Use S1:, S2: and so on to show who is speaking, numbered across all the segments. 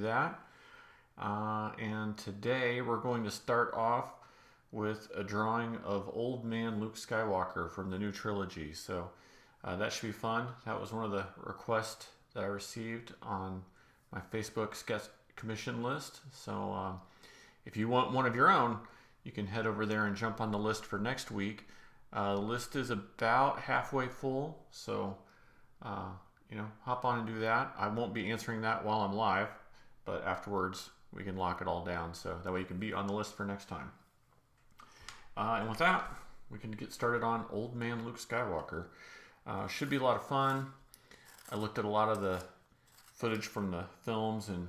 S1: that. And today we're going to start off with a drawing of Old Man Luke Skywalker from the new trilogy. So that should be fun. That was one of the requests that I received on my Facebook sketch commission list. So if you want one of your own, you can head over there and jump on the list for next week. The list is about halfway full, so hop on and do that. I won't be answering that while I'm live, but afterwards we can lock it all down, so that way you can be on the list for next time. And with that, we can get started on Old Man Luke Skywalker. Should be a lot of fun. I looked at a lot of the footage from the films and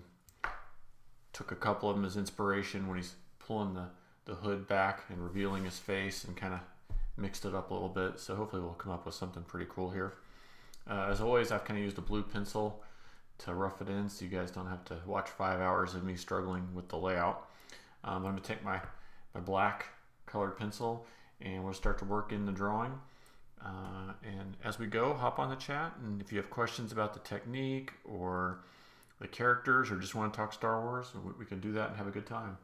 S1: took a couple of them as inspiration when he's pulling the hood back and revealing his face, and kind of mixed it up a little bit. So hopefully we'll come up with something pretty cool here. As always, I've kind of used a blue pencil to rough it in so you guys don't have to watch 5 hours of me struggling with the layout. I'm going to take my black colored pencil and we'll start to work in the drawing. And as we go, hop on the chat, and if you have questions about the technique or the characters or just want to talk Star Wars, we can do that and have a good time.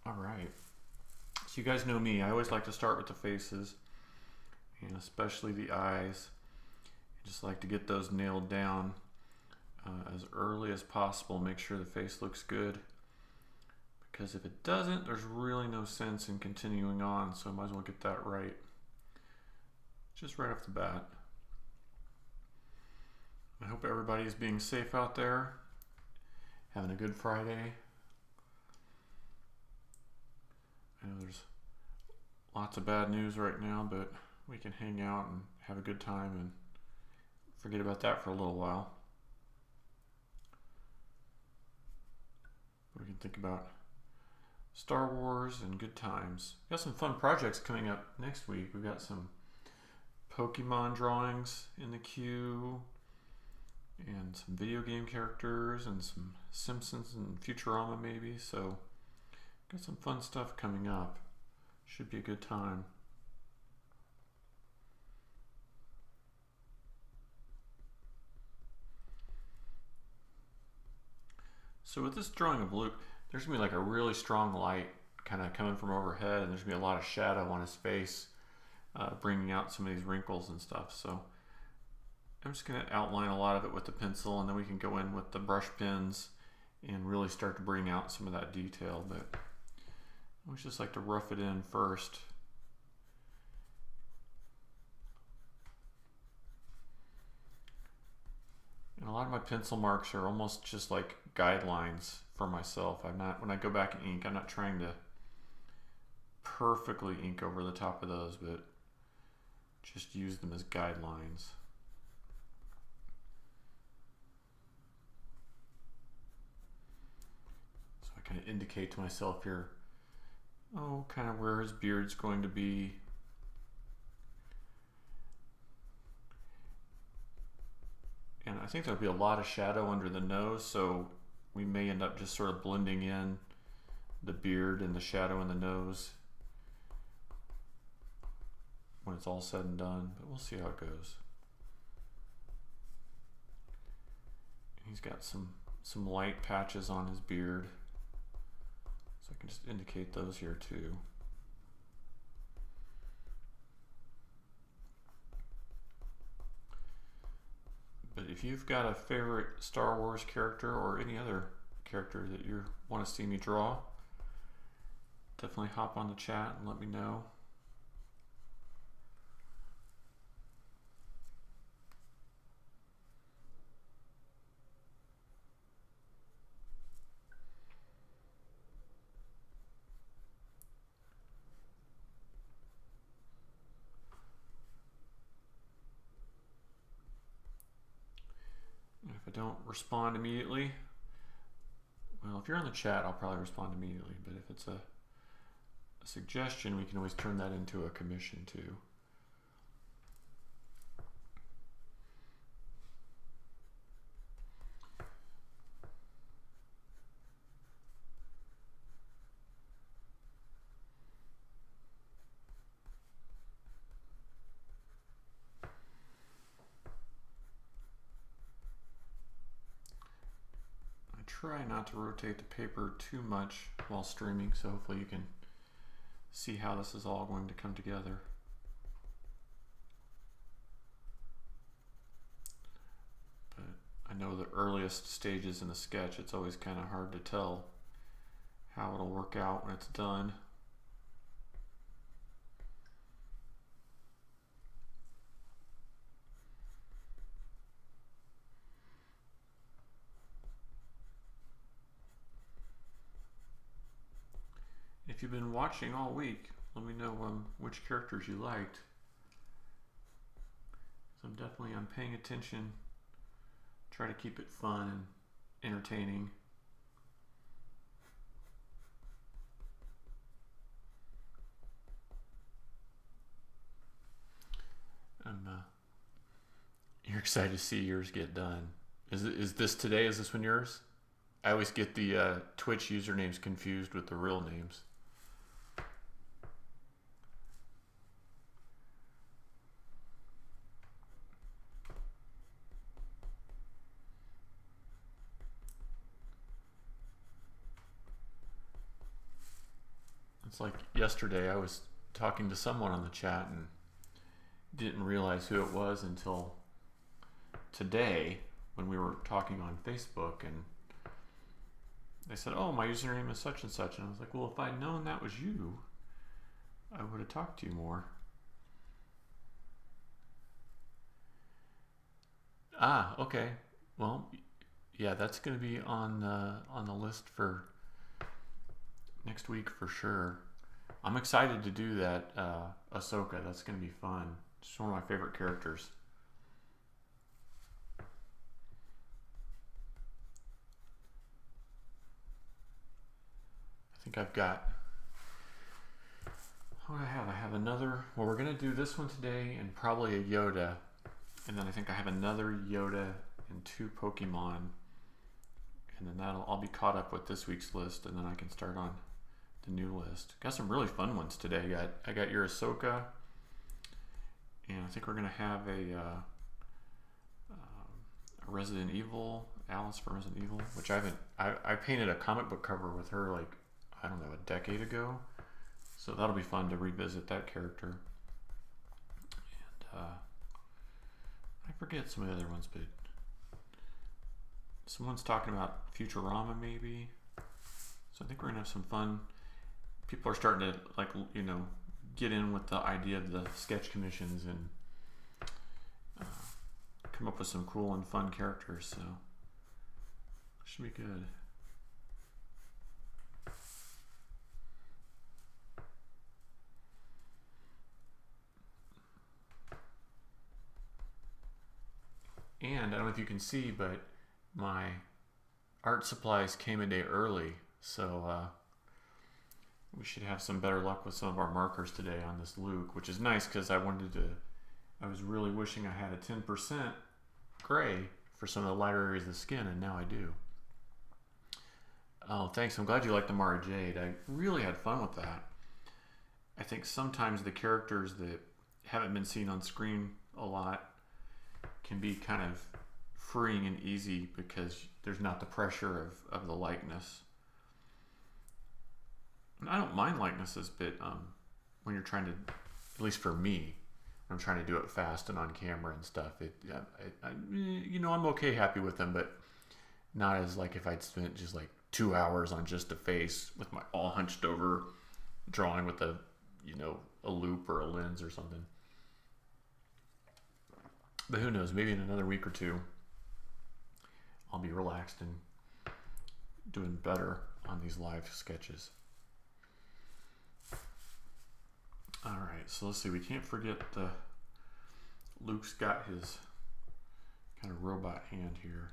S1: All right. So you guys know me. I always like to start with the faces, and especially the eyes. I just like to get those nailed down as early as possible. Make sure the face looks good, because if it doesn't, there's really no sense in continuing on. So I might as well get that right, just right off the bat. I hope everybody is being safe out there, having a good Friday. I know there's lots of bad news right now, but we can hang out and have a good time and forget about that for a little while. We can think about Star Wars and good times. We've got some fun projects coming up next week. We've got some Pokemon drawings in the queue, and some video game characters, and some Simpsons and Futurama maybe. So got some fun stuff coming up. Should be a good time. So with this drawing of Luke, there's going to be like a really strong light kind of coming from overhead, and there's going to be a lot of shadow on his face, bringing out some of these wrinkles and stuff. So I'm just going to outline a lot of it with the pencil, and then we can go in with the brush pens and really start to bring out some of that detail. But I would just like to rough it in first. And a lot of my pencil marks are almost just like guidelines for myself. When I go back and ink, I'm not trying to perfectly ink over the top of those, but just use them as guidelines. So I kind of indicate to myself here, kind of where his beard's going to be. And I think there'll be a lot of shadow under the nose, so we may end up just sort of blending in the beard and the shadow in the nose when it's all said and done, but we'll see how it goes. He's got some light patches on his beard, so I can just indicate those here too. But if you've got a favorite Star Wars character or any other character that you want to see me draw, definitely hop on the chat and let me know. If I don't respond immediately, well, if you're on the chat, I'll probably respond immediately, but if it's a suggestion, we can always turn that into a commission too. try not to rotate the paper too much while streaming, so hopefully you can see how this is all going to come together. But I know the earliest stages in the sketch, it's always kind of hard to tell how it'll work out when it's done. If you've been watching all week, let me know which characters you liked. So I'm paying attention. Try to keep it fun and entertaining. You're excited to see yours get done. Is this today? Is this one yours? I always get the Twitch usernames confused with the real names. It's like yesterday I was talking to someone on the chat and didn't realize who it was until today when we were talking on Facebook, and they said, oh, my username is such and such, and I was like, well, if I'd known that was you, I would have talked to you more. Ah, okay. Well, yeah, that's going to be on the list for next week for sure. I'm excited to do that Ahsoka. That's going to be fun. She's one of my favorite characters. I think I've got, what do I have? I have another, well, we're going to do this one today and probably a Yoda. And then I think I have another Yoda and 2 Pokemon. And then I'll be caught up with this week's list, and then I can start on the new list. Got some really fun ones today. I got your Ahsoka, and I think we're gonna have a Resident Evil, Alice from Resident Evil, which I painted a comic book cover with her like, I don't know, a decade ago. So that'll be fun to revisit that character. And I forget some of the other ones, but someone's talking about Futurama maybe. So I think we're gonna have some fun. People are starting to, like, you know, get in with the idea of the sketch commissions and come up with some cool and fun characters. So should be good. And I don't know if you can see, but my art supplies came a day early, so we should have some better luck with some of our markers today on this Luke, which is nice because I was really wishing I had a 10% gray for some of the lighter areas of the skin, and now I do. Oh, thanks. I'm glad you liked the Mara Jade. I really had fun with that. I think sometimes the characters that haven't been seen on screen a lot can be kind of freeing and easy because there's not the pressure of the likeness. And I don't mind likenesses, but when you're trying to, at least for me, I'm trying to do it fast and on camera and stuff. You know, I'm okay, happy with them, but not as like if I'd spent just like 2 hours on just a face with my all hunched over drawing with a, you know, a loop or a lens or something. But who knows, maybe in another week or two, I'll be relaxed and doing better on these live sketches. All right, so let's see. We can't forget Luke's got his kind of robot hand here.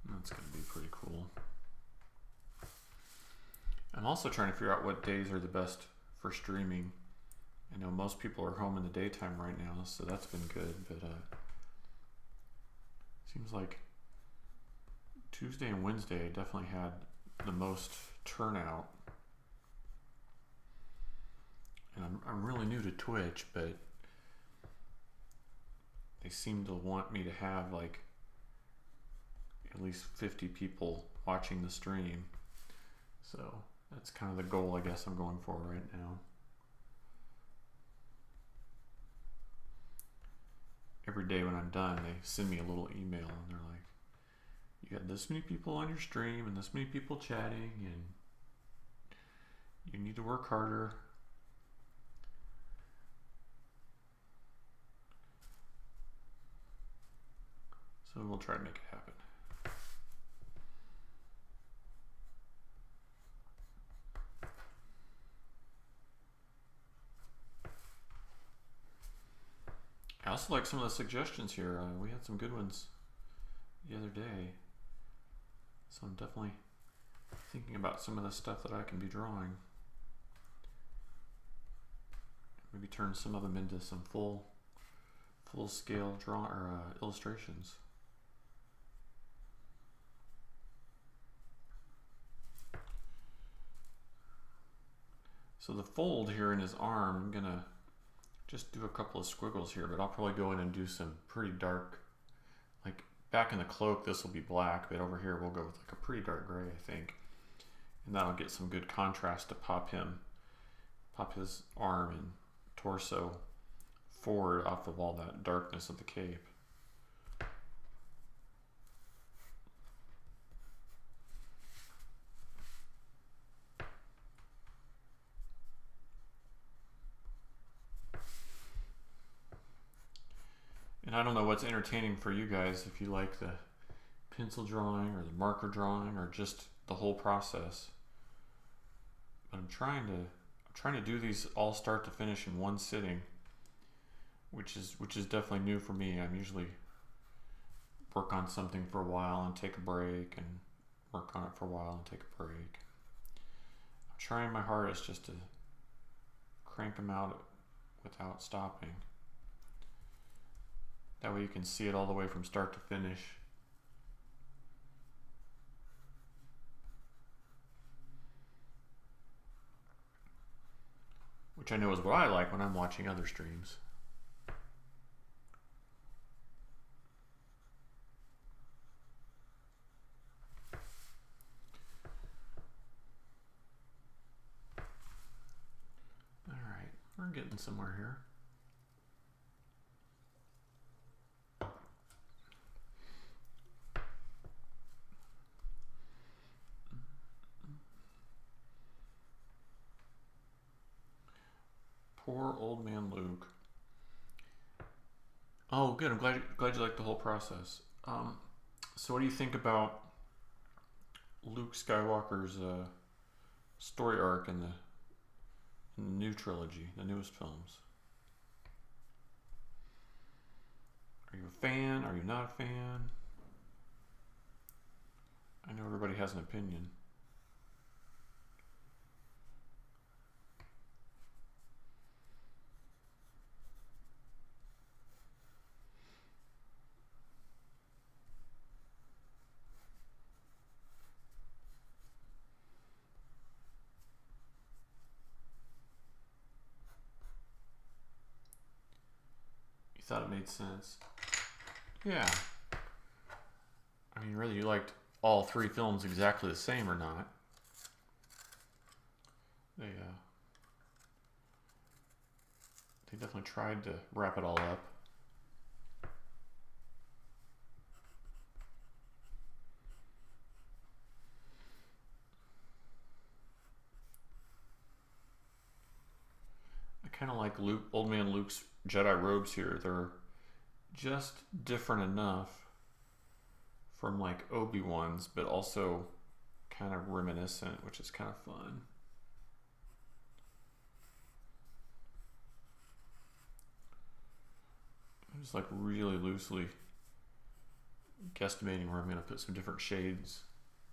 S1: That's going to be pretty cool. I'm also trying to figure out what days are the best for streaming. I know most people are home in the daytime right now, so that's been good, but seems like Tuesday and Wednesday I definitely had the most turnout. And I'm really new to Twitch, but they seem to want me to have like at least 50 people watching the stream. So that's kind of the goal I guess I'm going for right now. Every day when I'm done, they send me a little email and they're like, you got this many people on your stream and this many people chatting and you need to work harder. So we'll try to make it happen. I also like some of the suggestions here. We had some good ones the other day. So I'm definitely thinking about some of the stuff that I can be drawing. Maybe turn some of them into some full scale illustrations. So the fold here in his arm, I'm gonna just do a couple of squiggles here, but I'll probably go in and do some pretty dark, like back in the cloak this will be black, but over here we'll go with like a pretty dark gray, I think. And that'll get some good contrast to pop his arm and torso forward off of all that darkness of the cape. And I don't know what's entertaining for you guys, if you like the pencil drawing or the marker drawing or just the whole process. But I'm trying to do these all start to finish in one sitting, which is definitely new for me. I'm usually work on something for a while and take a break and work on it for a while and take a break. I'm trying my hardest just to crank them out without stopping. That way you can see it all the way from start to finish. Which I know is what I like when I'm watching other streams. All right, we're getting somewhere here. Poor old man Luke. Oh, good. I'm glad you liked the whole process. So what do you think about Luke Skywalker's story arc in the new trilogy, the newest films? Are you a fan? Are you not a fan? I know everybody has an opinion. Thought it made sense. Yeah. I mean, whether you liked all three films exactly the same or not, they definitely tried to wrap it all up. I kind of like old man Luke's Jedi robes here. They're just different enough from like Obi-Wan's, but also kind of reminiscent, which is kind of fun. I'm just like really loosely guesstimating where I'm going to put some different shades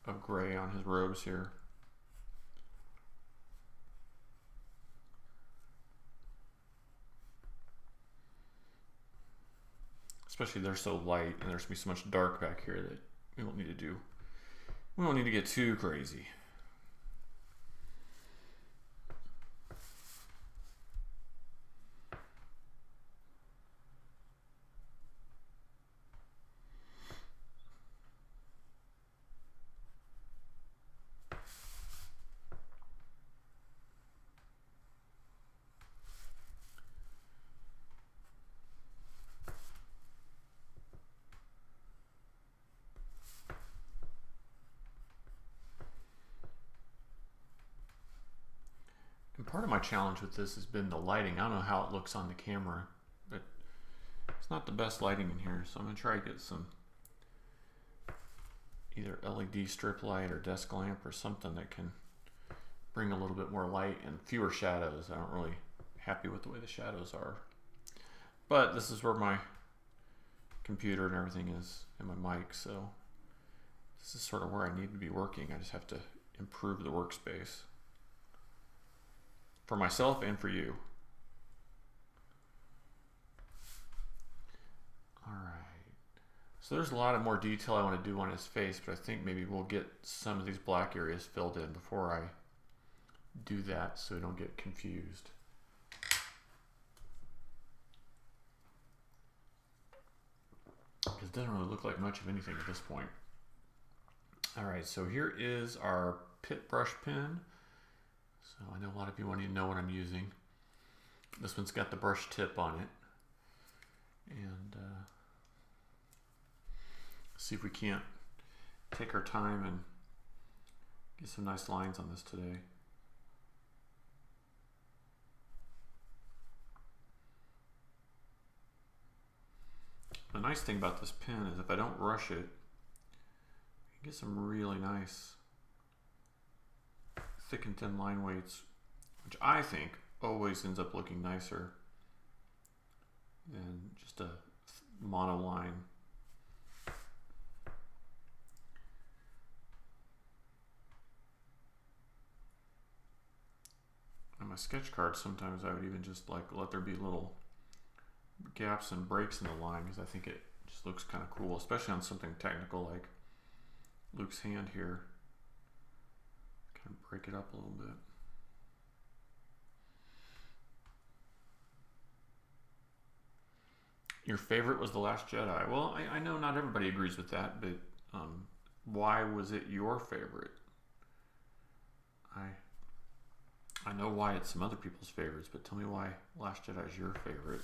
S1: of gray on his robes here. Especially they're so light and there's going to be so much dark back here that we don't need to get too crazy. And part of my challenge with this has been the lighting. I don't know how it looks on the camera, but it's not the best lighting in here, so I'm going to try to get some either LED strip light or desk lamp or something that can bring a little bit more light and fewer shadows. I'm not really happy with the way the shadows are. But this is where my computer and everything is, and my mic, so this is sort of where I need to be working. I just have to improve the workspace for myself and for you. All right. So there's a lot of more detail I want to do on his face, but I think maybe we'll get some of these black areas filled in before I do that so we don't get confused. Because it doesn't really look like much of anything at this point. All right, so here is our pit brush pen. So I know a lot of you want to know what I'm using. This one's got the brush tip on it. And see if we can't take our time and get some nice lines on this today. The nice thing about this pen is if I don't rush it, you get some really nice thick and thin line weights, which I think always ends up looking nicer than just a mono line. On my sketch cards, sometimes I would even just like let there be little gaps and breaks in the line because I think it just looks kind of cool, especially on something technical like Luke's hand here. Kind of break it up a little bit. Your favorite was The Last Jedi. Well, I know not everybody agrees with that, but why was it your favorite? I know why it's some other people's favorites, but tell me why Last Jedi is your favorite.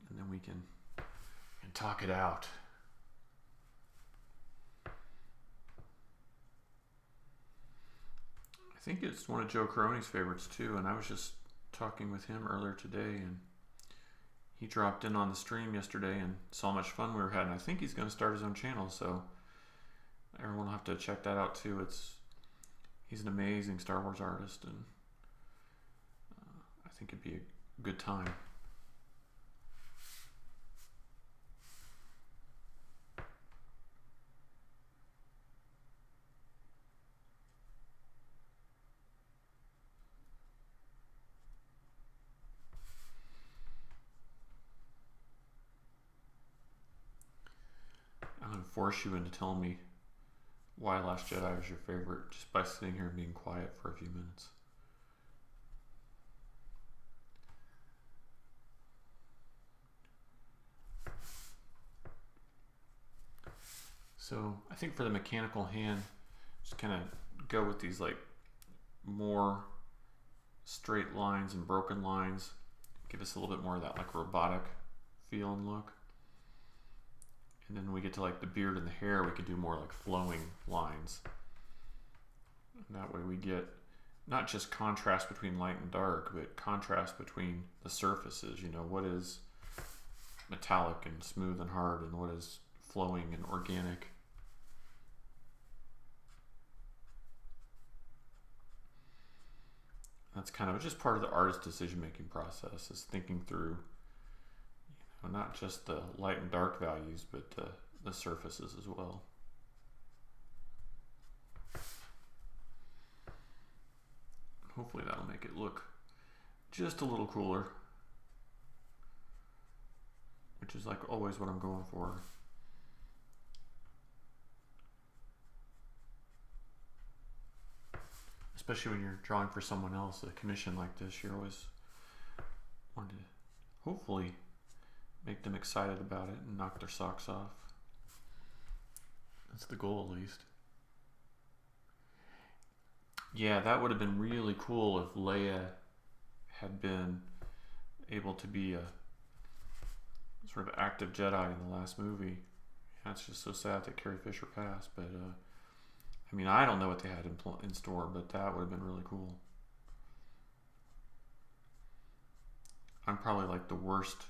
S1: And then we can talk it out. I think it's one of Joe Caroni's favorites too, and I was just talking with him earlier today, and he dropped in on the stream yesterday and saw how much fun we were having. I think he's going to start his own channel, so everyone will have to check that out too. He's an amazing Star Wars artist, and I think it'd be a good time. I'm going to force you into telling me why Last Jedi is your favorite just by sitting here and being quiet for a few minutes. So I think for the mechanical hand, just kind of go with these like more straight lines and broken lines. Give us a little bit more of that like robotic feel and look. And then when we get to like the beard and the hair, we can do more like flowing lines. And that way we get not just contrast between light and dark, but contrast between the surfaces. You know, what is metallic and smooth and hard, and what is flowing and organic. That's kind of just part of the artist's decision-making process, is thinking through not just the light and dark values, but the surfaces as well. Hopefully that'll make it look just a little cooler, which is like always what I'm going for. Especially when you're drawing for someone else, a commission like this, you're always wanting to hopefully make them excited about it and knock their socks off. That's the goal, at least. Yeah, that would have been really cool if Leia had been able to be a sort of active Jedi in the last movie. That's just so sad that Carrie Fisher passed, but I mean, I don't know what they had in store, but that would have been really cool. I'm probably like the worst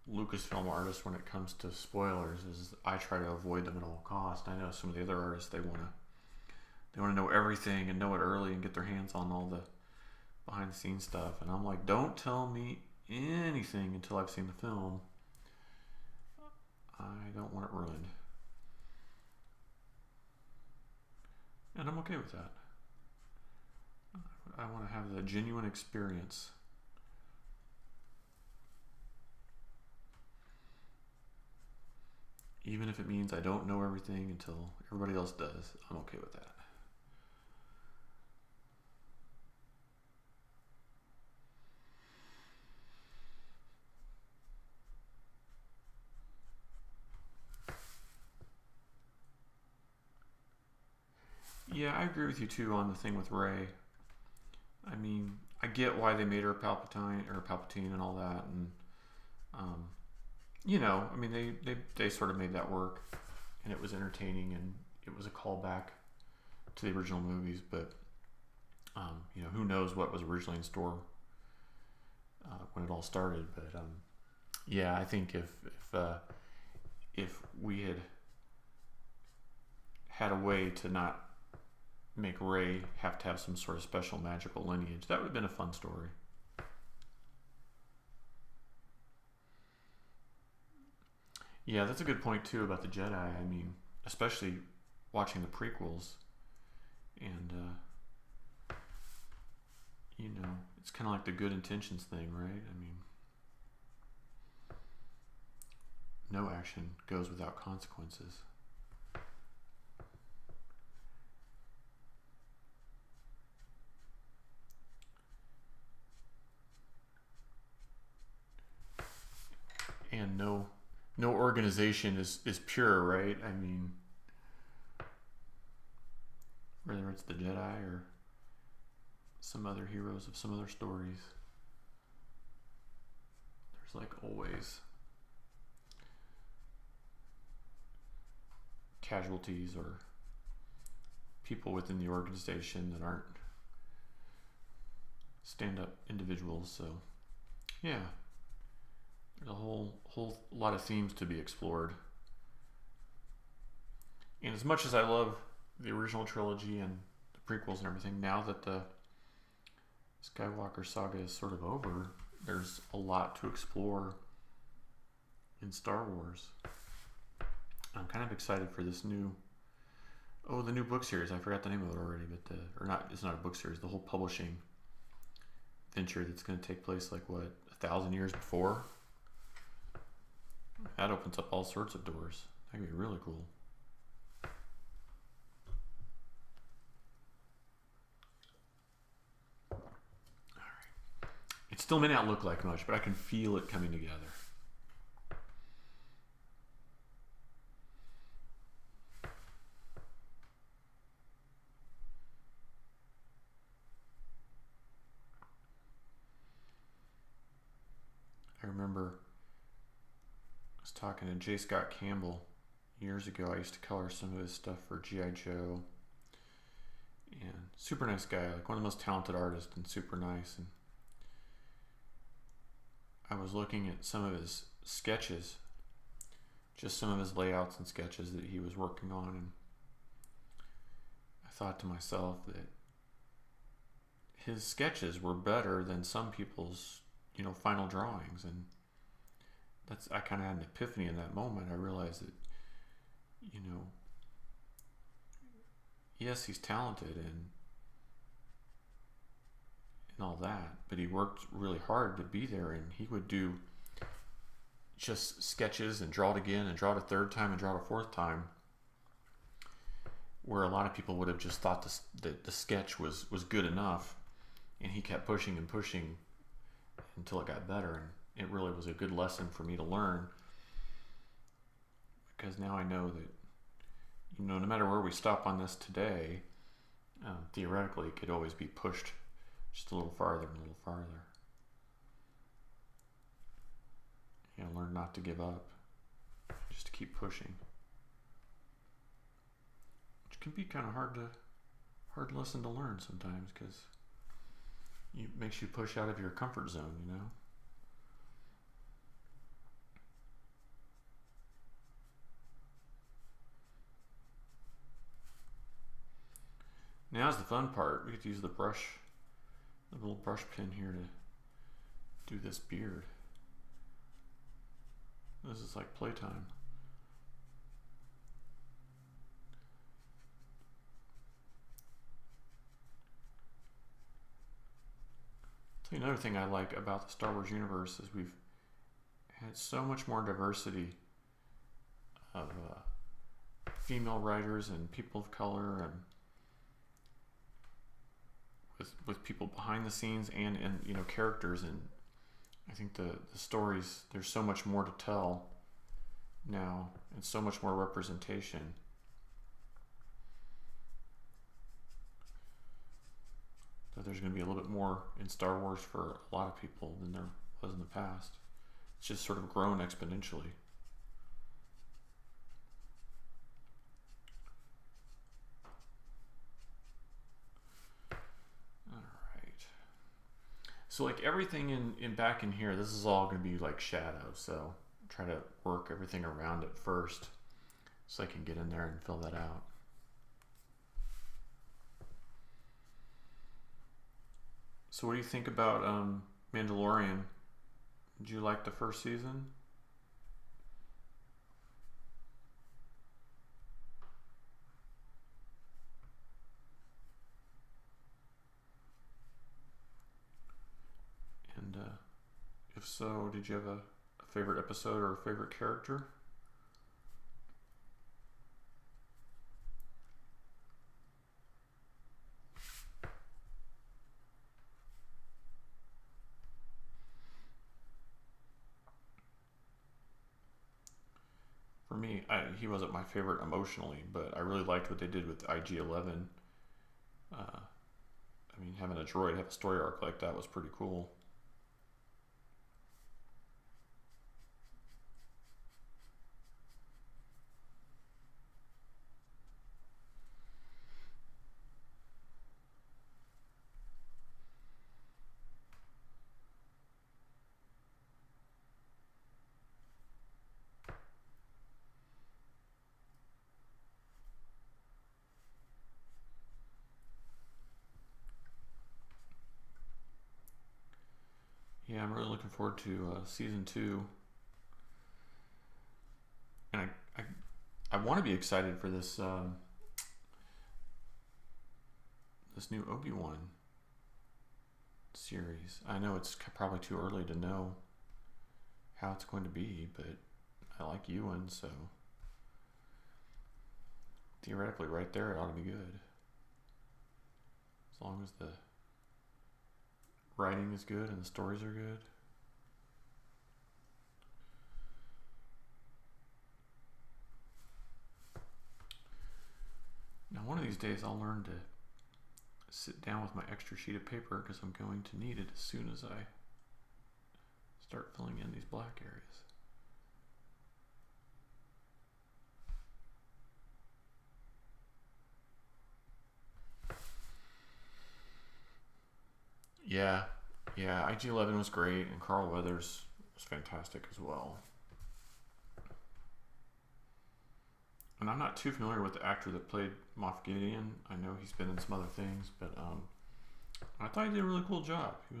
S1: Lucasfilm artist when it comes to spoilers. Is I try to avoid them at all costs. I know some of the other artists, they want to know everything and know it early and get their hands on all the behind the scenes stuff, and I'm like, don't tell me anything until I've seen the film. I don't want it ruined, and I'm okay with that. I want to have the genuine experience. Even if it means I don't know everything until everybody else does, I'm okay with that. Yeah, I agree with you too on the thing with Rey. I mean, I get why they made her Palpatine and all that, and um, I mean, they sort of made that work, and it was entertaining, and it was a callback to the original movies. But who knows what was originally in store when it all started? But yeah, I think if we had a way to not make Rey have to have some sort of special magical lineage, that would have been a fun story. Yeah, that's a good point too about the Jedi. I mean, especially watching the prequels, and it's kind of like the good intentions thing, right? I mean, no action goes without consequences. And no organization is pure, right? I mean, whether it's the Jedi or some other heroes of some other stories, there's like always casualties or people within the organization that aren't stand-up individuals. So yeah, there's a whole lot of themes to be explored. And as much as I love the original trilogy and the prequels and everything, now that the Skywalker saga is sort of over, there's a lot to explore in Star Wars. I'm kind of excited for this new book series. I forgot the name of it already, but it's not a book series, the whole publishing venture that's going to take place like 1,000 years before. That opens up all sorts of doors. That could be really cool. It still may not look like much, but I can feel it coming together. I remember I was talking to J. Scott Campbell years ago. I used to color some of his stuff for G.I. Joe. And super nice guy, like one of the most talented artists, and super nice. And I was looking at some of his sketches, just some of his layouts and sketches that he was working on, and I thought to myself that his sketches were better than some people's, final drawings. And I kind of had an epiphany in that moment. I realized that, yes, he's talented and all that, but he worked really hard to be there, and he would do just sketches and draw it again and draw it a third time and draw it a fourth time, where a lot of people would have just thought that the sketch was good enough, and he kept pushing and pushing until it got better. And it really was a good lesson for me to learn, because now I know that no matter where we stop on this today, theoretically it could always be pushed just a little farther and a little farther. Learn not to give up, just to keep pushing, which can be kind of hard lesson to learn sometimes because it makes you push out of your comfort zone, you know. Now's the fun part. We get to use the little brush pen here to do this beard. This is like playtime. Tell you another thing I like about the Star Wars universe is we've had so much more diversity of female writers and people of color, and with people behind the scenes and characters. And I think the stories, there's so much more to tell now and so much more representation. That there's going to be a little bit more in Star Wars for a lot of people than there was in the past. It's just sort of grown exponentially. So like everything in back in here, this is all going to be like shadow. So try to work everything around it first so I can get in there and fill that out. So what do you think about Mandalorian? Did you like the first season? And if so, did you have a favorite episode or a favorite character? For me, he wasn't my favorite emotionally, but I really liked what they did with IG-11. I mean, having a droid have a story arc like that was pretty cool. Yeah, I'm really looking forward to season 2, and I want to be excited for this this new Obi-Wan series. I know it's probably too early to know how it's going to be, but I like Ewan, so theoretically right there it ought to be good. As long as the writing is good and the stories are good. Now one of these days I'll learn to sit down with my extra sheet of paper because I'm going to need it as soon as I start filling in these black areas. Yeah, IG-11 was great, and Carl Weathers was fantastic as well. And I'm not too familiar with the actor that played Moff Gideon. I know he's been in some other things, but I thought he did a really cool job. He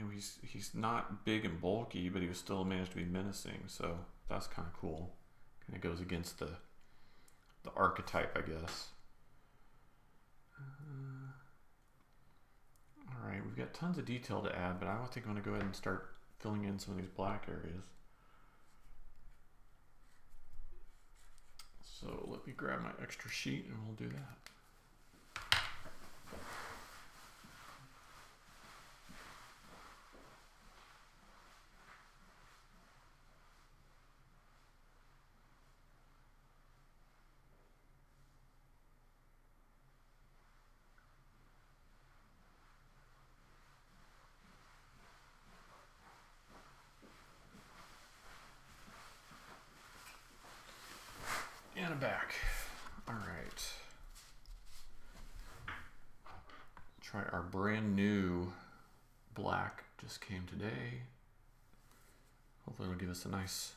S1: was, he's not big and bulky, but he was still managed to be menacing, so that's kind of cool. Kind of goes against the archetype, I guess. Alright, we've got tons of detail to add, but I think I'm going to go ahead and start filling in some of these black areas. So let me grab my extra sheet and we'll do that. And I'm back. All right. Try our brand new black. Just came today. Hopefully it'll give us a nice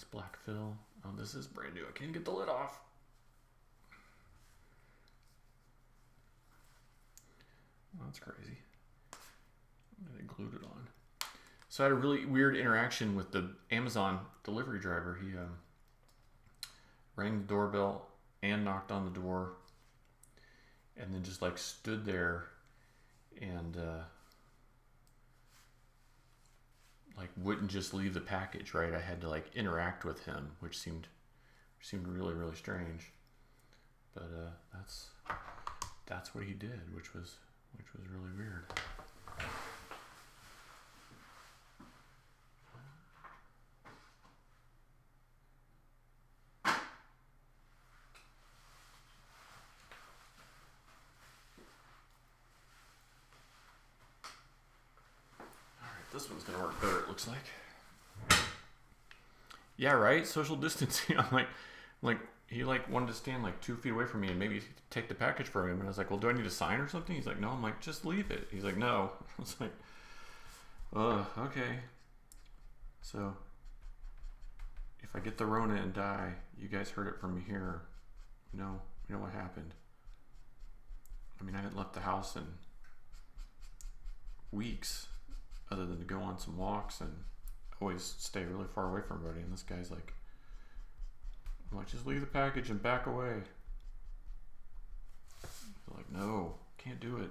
S1: black fill. Oh, this is brand new. I can't get the lid off. Well, that's crazy. They glued it on. So I had a really weird interaction with the Amazon delivery driver. He rang the doorbell and knocked on the door, and then just like stood there and like wouldn't just leave the package. Right, I had to like interact with him, which seemed really, really strange. But that's what he did, which was really weird. This one's gonna work better, it looks like. Yeah, right? Social distancing. I'm like he like wanted to stand like 2 feet away from me and maybe take the package from him. And I was like, well, do I need to sign or something? He's like, no. I'm like, just leave it. He's like, no. I was like, okay. So if I get the Rona and die, you guys heard it from me here. You know what happened. I mean, I hadn't left the house in weeks, other than to go on some walks and always stay really far away from everybody. And this guy's like, I'm like, just leave the package and back away. They're like, no, can't do it.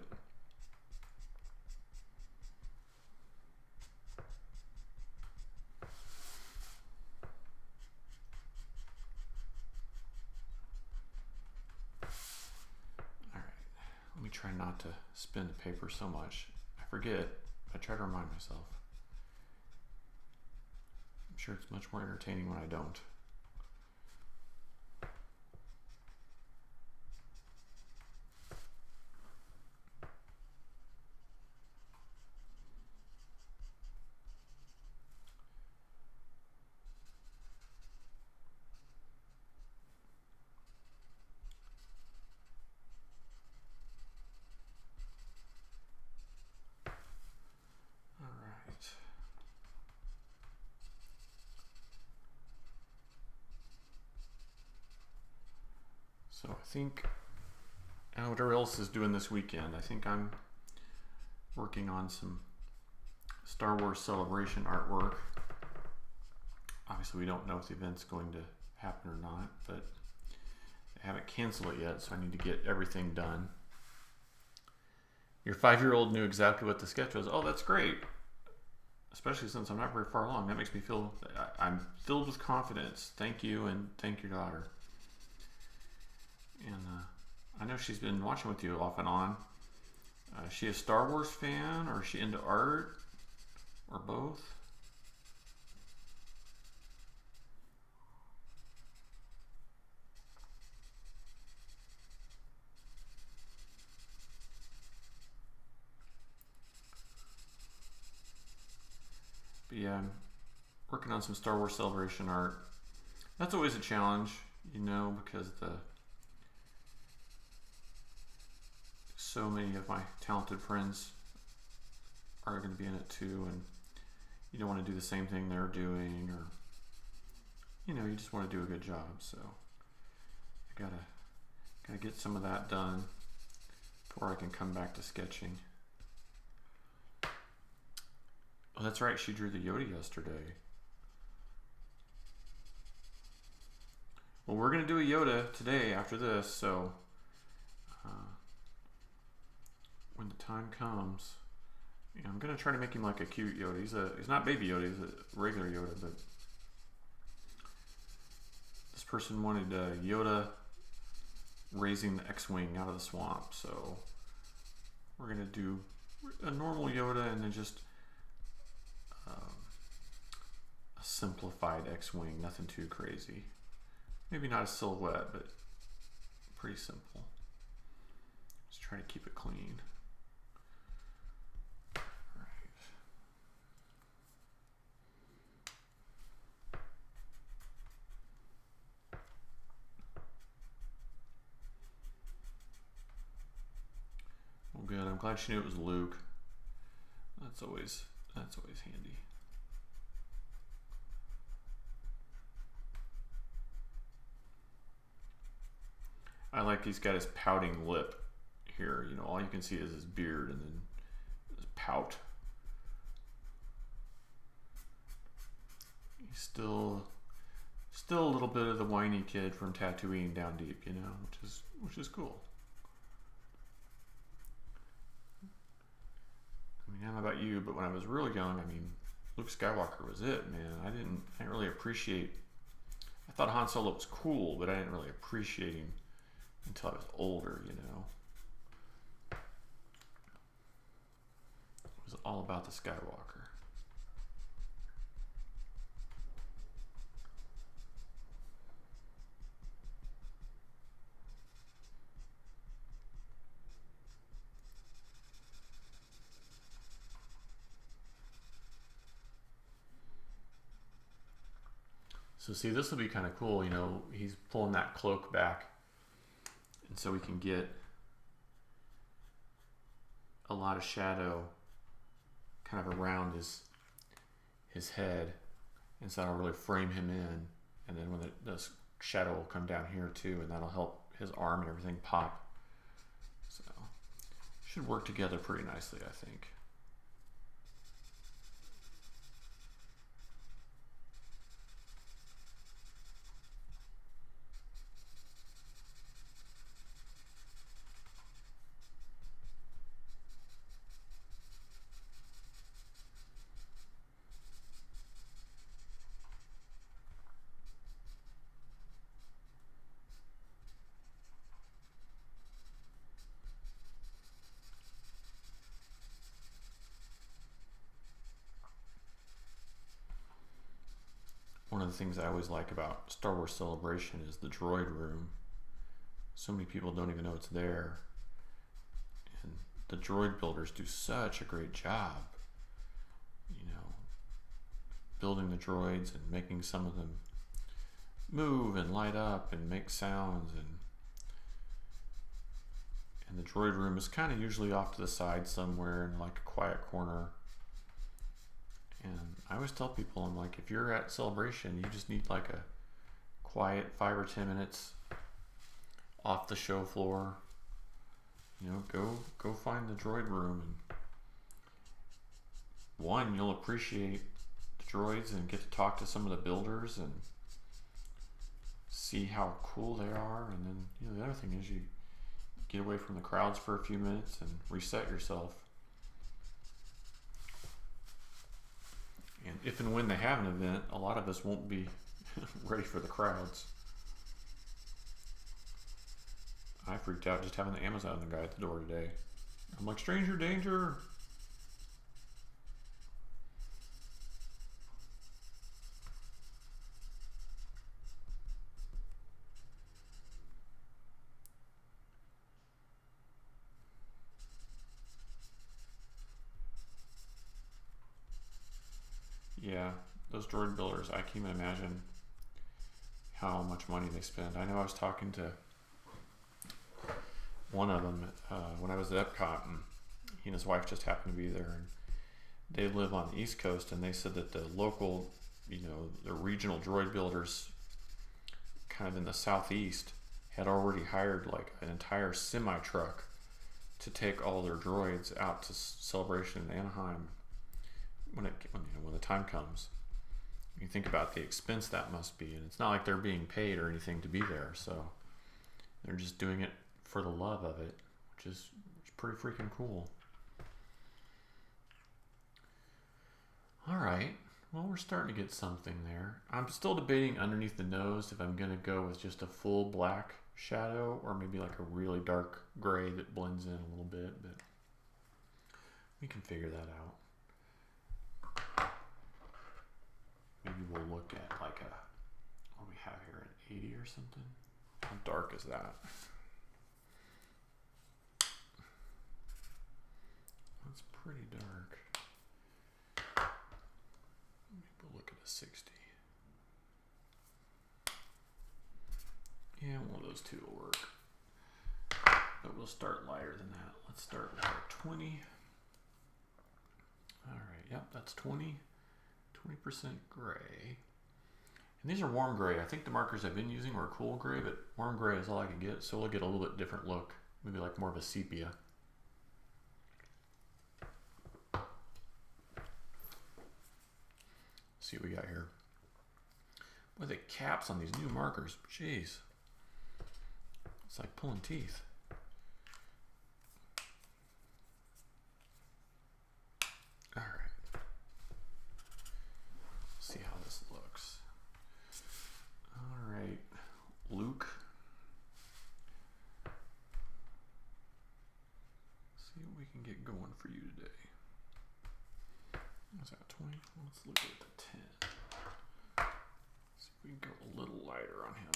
S1: All right, let me try not to spin the paper so much. I forget. I try to remind myself. I'm sure it's much more entertaining when I don't. So I think, whatever else is doing this weekend, I think I'm working on some Star Wars Celebration artwork. Obviously we don't know if the event's going to happen or not, but I haven't canceled it yet, so I need to get everything done. Your 5-year-old knew exactly what the sketch was. Oh, that's great. Especially since I'm not very far along. That makes me feel, I'm filled with confidence. Thank you, and thank your daughter. And I know she's been watching with you off and on. Is she a Star Wars fan, or is she into art, or both? But yeah, I'm working on some Star Wars Celebration art. That's always a challenge, because so many of my talented friends are going to be in it too, and you don't want to do the same thing they're doing, or you just want to do a good job. So I gotta get some of that done before I can come back to sketching. Oh, that's right, she drew the Yoda yesterday. Well, we're gonna do a Yoda today after this, so when the time comes, I'm gonna try to make him like a cute Yoda. He's not baby Yoda, he's a regular Yoda, but this person wanted Yoda raising the X-Wing out of the swamp, so we're gonna do a normal Yoda and then just a simplified X-Wing, nothing too crazy. Maybe not a silhouette, but pretty simple. Just try to keep it clean. good. I'm glad she knew it was Luke. That's always handy. I like he's got his pouting lip here. You know, all you can see is his beard and then his pout. He's still a little bit of the whiny kid from Tatooine down deep, you know, which is cool. I mean, I don't know about you, but when I was real young, I mean, Luke Skywalker was it, man. I didn't really appreciate. I thought Han Solo was cool, but I didn't really appreciate him until I was older, you know. It was all about the Skywalker. So see, this will be kind of cool, you know, he's pulling that cloak back, and so we can get a lot of shadow kind of around his head, and so that'll really frame him in, and then when the shadow will come down here too, and that'll help his arm and everything pop. So should work together pretty nicely, I think. One of the things I always like about Star Wars Celebration is the Droid Room. So many people don't even know it's there. And the droid builders do such a great job, you know, building the droids and making some of them move and light up and make sounds. And the Droid Room is kind of usually off to the side somewhere in like a quiet corner. And I always tell people, I'm like, if you're at Celebration, you just need like a quiet 5 or 10 minutes off the show floor. You know, go find the Droid Room, and one, you'll appreciate the droids and get to talk to some of the builders and see how cool they are. And then, you know, the other thing is you get away from the crowds for a few minutes and reset yourself. And if and when they have an event, a lot of us won't be ready for the crowds. I freaked out just having the Amazon guy at the door today. I'm like, stranger danger. Yeah, those droid builders, I can't even imagine how much money they spend. I know I was talking to one of them when I was at Epcot, and he and his wife just happened to be there, and they live on the East Coast, and they said that the local, you know, the regional droid builders kind of in the Southeast had already hired like an entire semi truck to take all their droids out to Celebration in Anaheim when the time comes. You think about the expense that must be, and it's not like they're being paid or anything to be there, so they're just doing it for the love of it, which is pretty freaking cool. All right, well, we're starting to get something there. I'm still debating underneath the nose if I'm going to go with just a full black shadow or maybe like a really dark gray that blends in a little bit, but we can figure that out. Maybe we'll look at like what do we have here, an 80 or something? How dark is that? That's pretty dark. Maybe we'll look at a 60. Yeah, one of those two will work. but we'll start lighter than that. Let's start with our 20. All right, yep, that's 20% gray. And these are warm gray. I think the markers I've been using were cool gray, but warm gray is all I could get, so we'll get a little bit different look. Maybe like more of a sepia. See what we got here. Boy, the caps on these new markers, jeez. It's like pulling teeth. All right. See how this looks. All right, Luke. See what we can get going for you today. What's that, 20? Let's look at the 10. See if we can go a little lighter on him.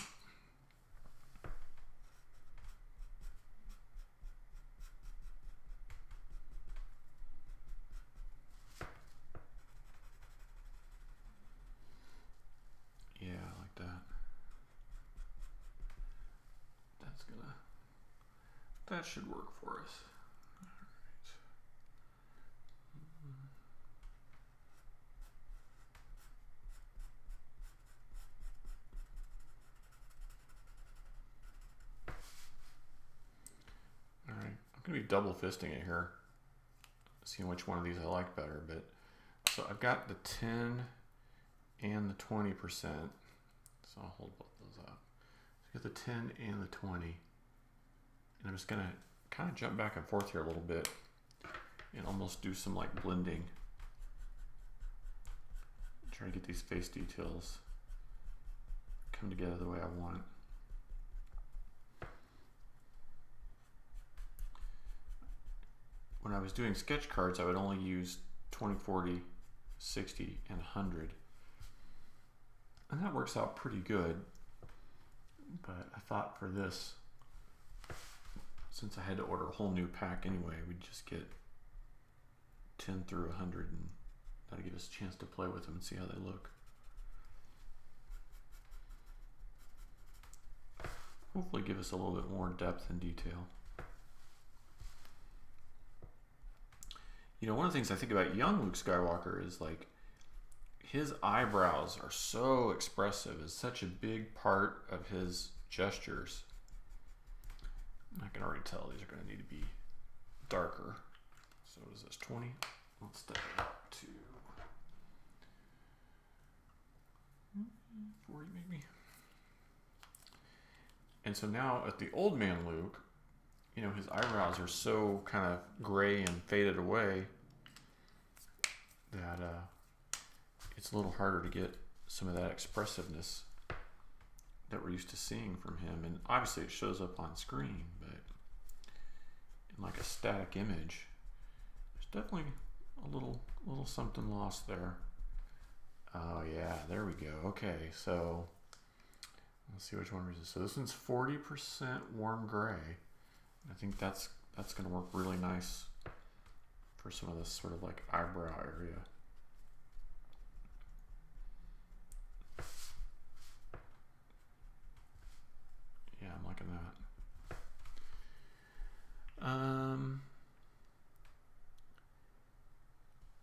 S1: Yeah, I like that. That should work for us. All right, I'm going to be double fisting it here, seeing which one of these I like better. But so I've got the 10 and the 20%. So I'll hold both those up. So I got the 10 and the 20. And I'm just going to kind of jump back and forth here a little bit and almost do some like blending. Try to get these face details come together the way I want. When I was doing sketch cards, I would only use 20, 40, 60, and 100. And that works out pretty good. But I thought for this, since I had to order a whole new pack anyway, we'd just get 10 through 100 and that'll give us a chance to play with them and see how they look. Hopefully give us a little bit more depth and detail. You know, one of the things I think about young Luke Skywalker is like his eyebrows are so expressive. It's such a big part of his gestures. I can already tell these are going to need to be darker. So what is this, 20? Let's step it up to 40 maybe. And so now at the old man Luke, you know, his eyebrows are so kind of gray and faded away that it's a little harder to get some of that expressiveness that we're used to seeing from him. And obviously it shows up on screen, but in like a static image, there's definitely a little something lost there. Oh yeah, there we go. Okay, so let's see which one is this. So this one's 40% warm gray. I think that's going to work really nice for some of this sort of like eyebrow area. Yeah, I'm liking that.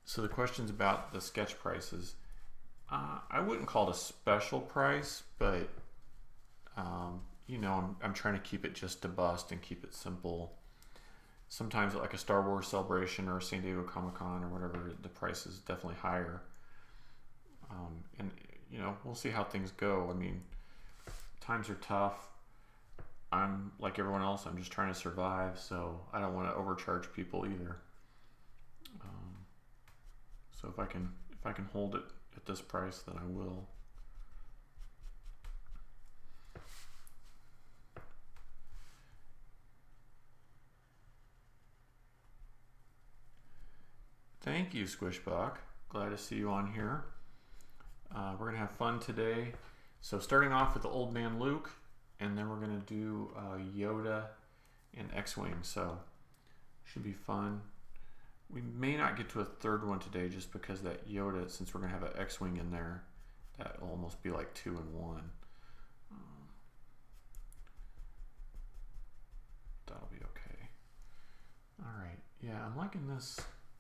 S1: So the question's about the sketch prices. I wouldn't call it a special price, but you know, I'm trying to keep it just to bust and keep it simple. Sometimes like a Star Wars Celebration or a San Diego Comic-Con or whatever, the price is definitely higher. And you know, we'll see how things go. I mean, times are tough. I'm like everyone else, I'm just trying to survive, so I don't want to overcharge people either. So if I can hold it at this price, then I will. Thank you, Squishbach. Glad to see you on here. We're going to have fun today. So starting off with the old man Luke, and then we're going to do Yoda and X-Wing. So should be fun. We may not get to a third one today just because that Yoda, since we're going to have an X-Wing in there, that will almost be like 2 in 1. That'll be okay. I'm liking this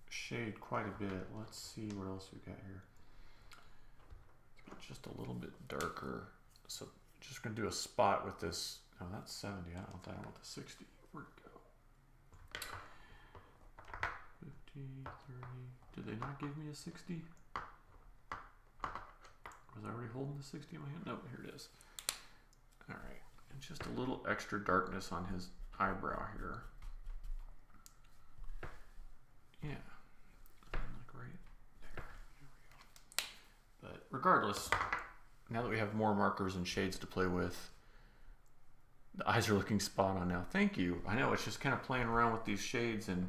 S1: shade quite a bit. Let's see what else we got here. Just a little bit darker. So just gonna do a spot with this. No, that's 70. I don't want that. I want the 60. Where'd it go? 50, 30. Did they not give me a 60? Was I already holding the 60 in my hand? No, here it is. All right, and just a little extra darkness on his eyebrow here. Yeah, like right there. Here we go. But regardless, now that we have more markers and shades to play with, the eyes are looking spot on now. Thank you. I know it's just kind of playing around with these shades, and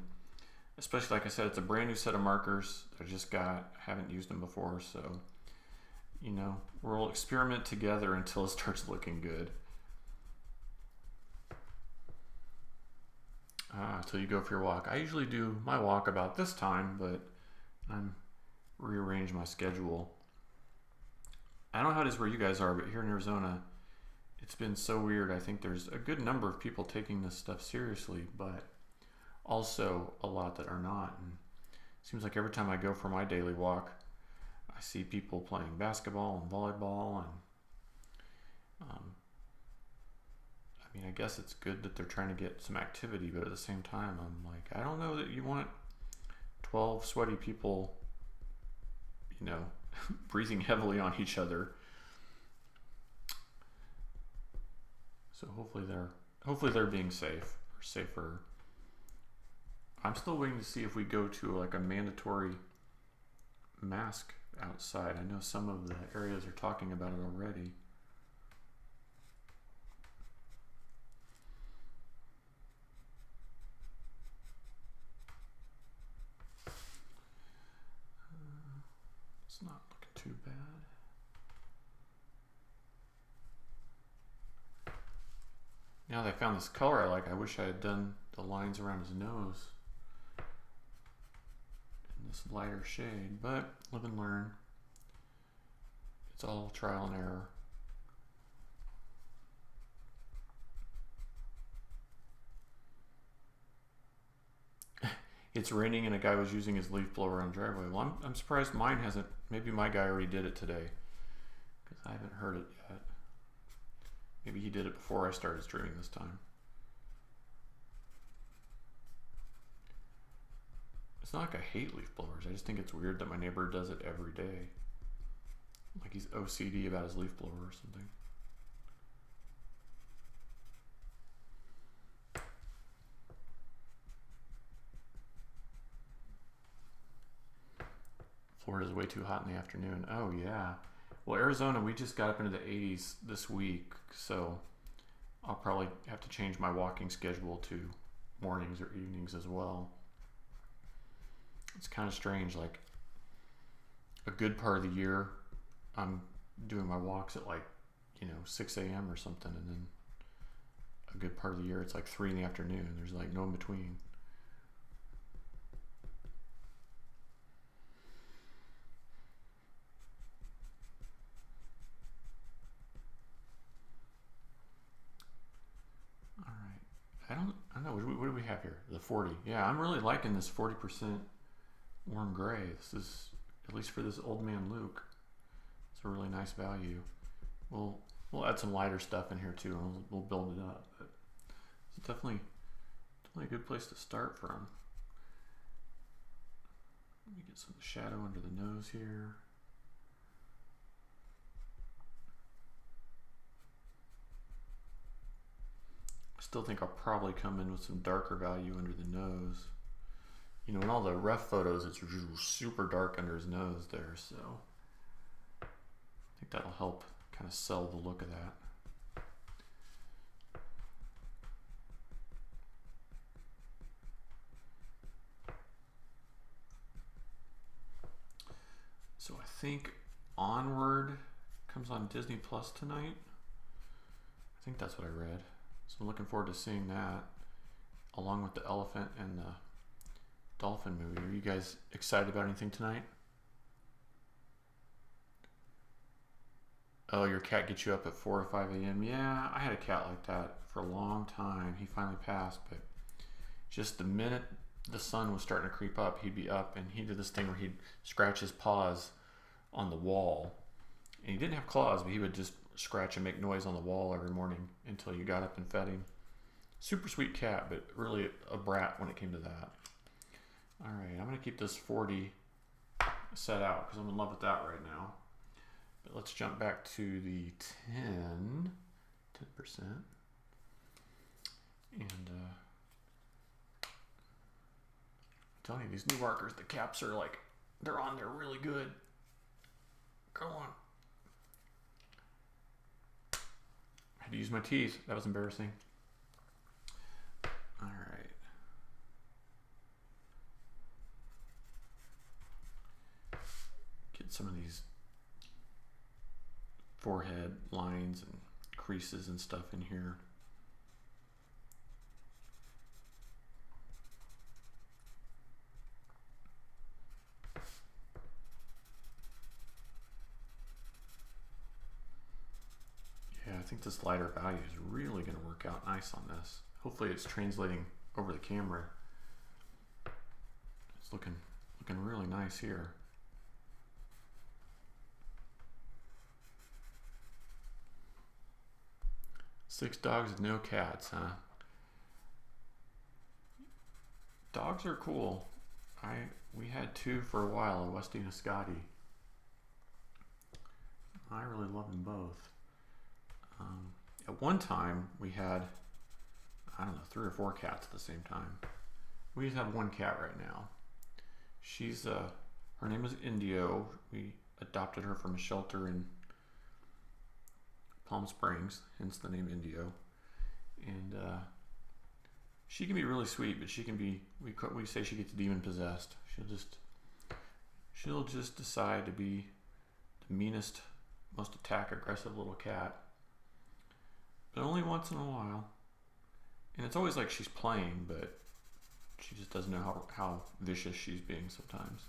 S1: especially like I said, it's a brand new set of markers I just got. Haven't used them before, so you know, we'll experiment together until it starts looking good. Until you go for your walk. I usually do my walk about this time, but I'm rearranged my schedule. I don't know how it is where you guys are, but here in Arizona, it's been so weird. I think there's a good number of people taking this stuff seriously, but also a lot that are not. And it seems like every time I go for my daily walk, I see people playing basketball and volleyball, and I mean, I guess it's good that they're trying to get some activity, but at the same time, I'm like, I don't know that you want 12 sweaty people, you know, breathing heavily on each other. So hopefully they're being safe or safer. I'm still waiting to see if we go to like a mandatory mask outside. I know some of the areas are talking about it already. It's not looking too bad. Now that I found this color I like, I wish I had done the lines around his nose in this lighter shade, but live and learn. It's all trial and error. It's raining and a guy was using his leaf blower on the driveway. Well, I'm surprised mine hasn't. Maybe my guy already did it today, because I haven't heard it yet. Maybe he did it before I started streaming this time. It's not like I hate leaf blowers. I just think it's weird that my neighbor does it every day. Like he's OCD about his leaf blower or something. Florida's way too hot in the afternoon. Oh yeah. Well, Arizona, we just got up into the 80s this week, so I'll probably have to change my walking schedule to mornings or evenings as well. It's kind of strange, like a good part of the year I'm doing my walks at like, 6 a.m. or something, and then a good part of the year it's like 3 in the afternoon. There's like no in between. I don't know. What do we have here? The 40. Yeah, I'm really liking this 40% warm gray. This is, at least for this old man Luke, it's a really nice value. We'll add some lighter stuff in here too, and we'll build it up. But it's definitely a good place to start from. Let me get some shadow under the nose here. Still think I'll probably come in with some darker value under the nose. In all the rough photos, it's super dark under his nose there, so I think that'll help kind of sell the look of that. So I think Onward comes on Disney Plus tonight. I think that's what I read. So I'm looking forward to seeing that, along with the elephant and the dolphin movie. Are you guys excited about anything tonight? Oh, your cat gets you up at 4 or 5 a.m. Yeah, I had a cat like that for a long time. He finally passed, but just the minute the sun was starting to creep up, he'd be up, and he did this thing where he'd scratch his paws on the wall. And he didn't have claws, but he would just scratch and make noise on the wall every morning until you got up and fed him. Super sweet cat, but really a brat when it came to that. All right, I'm going to keep this 40 set out because I'm in love with that right now. But let's jump back to the 10%. And I'm telling you, these new markers, the caps are like, they're on there really good. Go on. I had to use my teeth. That was embarrassing. All right. Get some of these forehead lines and creases and stuff in here. Yeah, I think this lighter value is really going to work out nice on this. Hopefully it's translating over the camera. It's looking really nice here. Six dogs with no cats, huh? Dogs are cool. We had two for a while, a Westie and a Scotty. I really love them both. At one time, we had, I don't know, 3 or 4 cats at the same time. We just have one cat right now. She's, her name is Indio. We adopted her from a shelter in Palm Springs, hence the name Indio. And she can be really sweet, but she can be, we say she gets demon possessed. She'll just decide to be the meanest, most attack aggressive little cat. But only once in a while. And it's always like she's playing, but she just doesn't know how vicious she's being sometimes.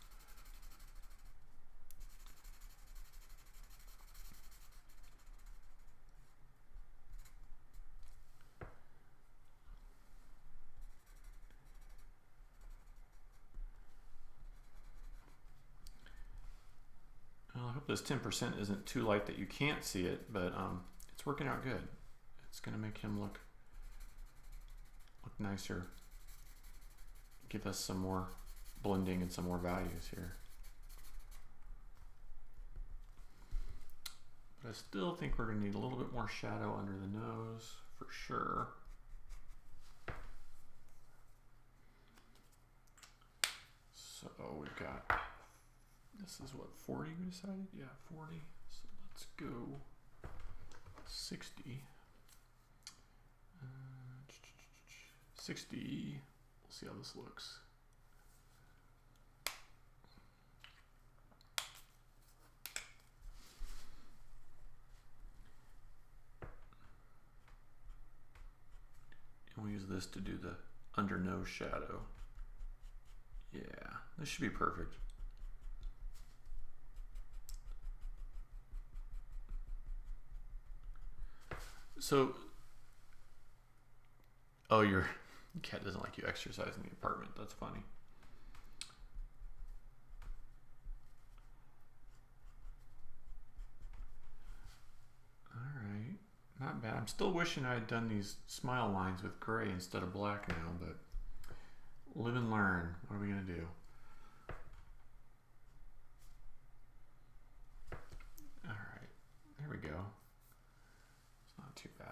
S1: Well, I hope this 10% isn't too light that you can't see it, but it's working out good. It's going to make him look nicer. Give us some more blending and some more values here. But I still think we're going to need a little bit more shadow under the nose for sure. So we've got, this is what, 40 we decided? Yeah, 40. So let's go 60. 60. We'll see how this looks. And we'll use this to do the under nose shadow. Yeah, this should be perfect. So, oh, your cat doesn't like you exercise in the apartment. That's funny. All right, not bad. I'm still wishing I had done these smile lines with gray instead of black now, but live and learn. What are we gonna do? All right, there we go. It's not too bad.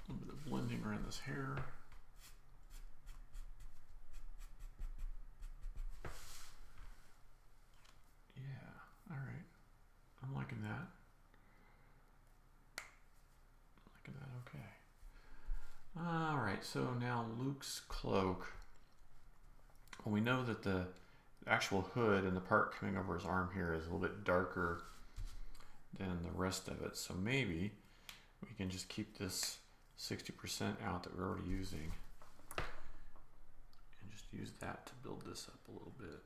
S1: A little bit of blending around this hair. Yeah, all right. I'm liking that. Okay. All right, so now Luke's cloak. Well, we know that the actual hood and the part coming over his arm here is a little bit darker than the rest of it. So maybe we can just keep this 60% out that we're already using and just use that to build this up a little bit.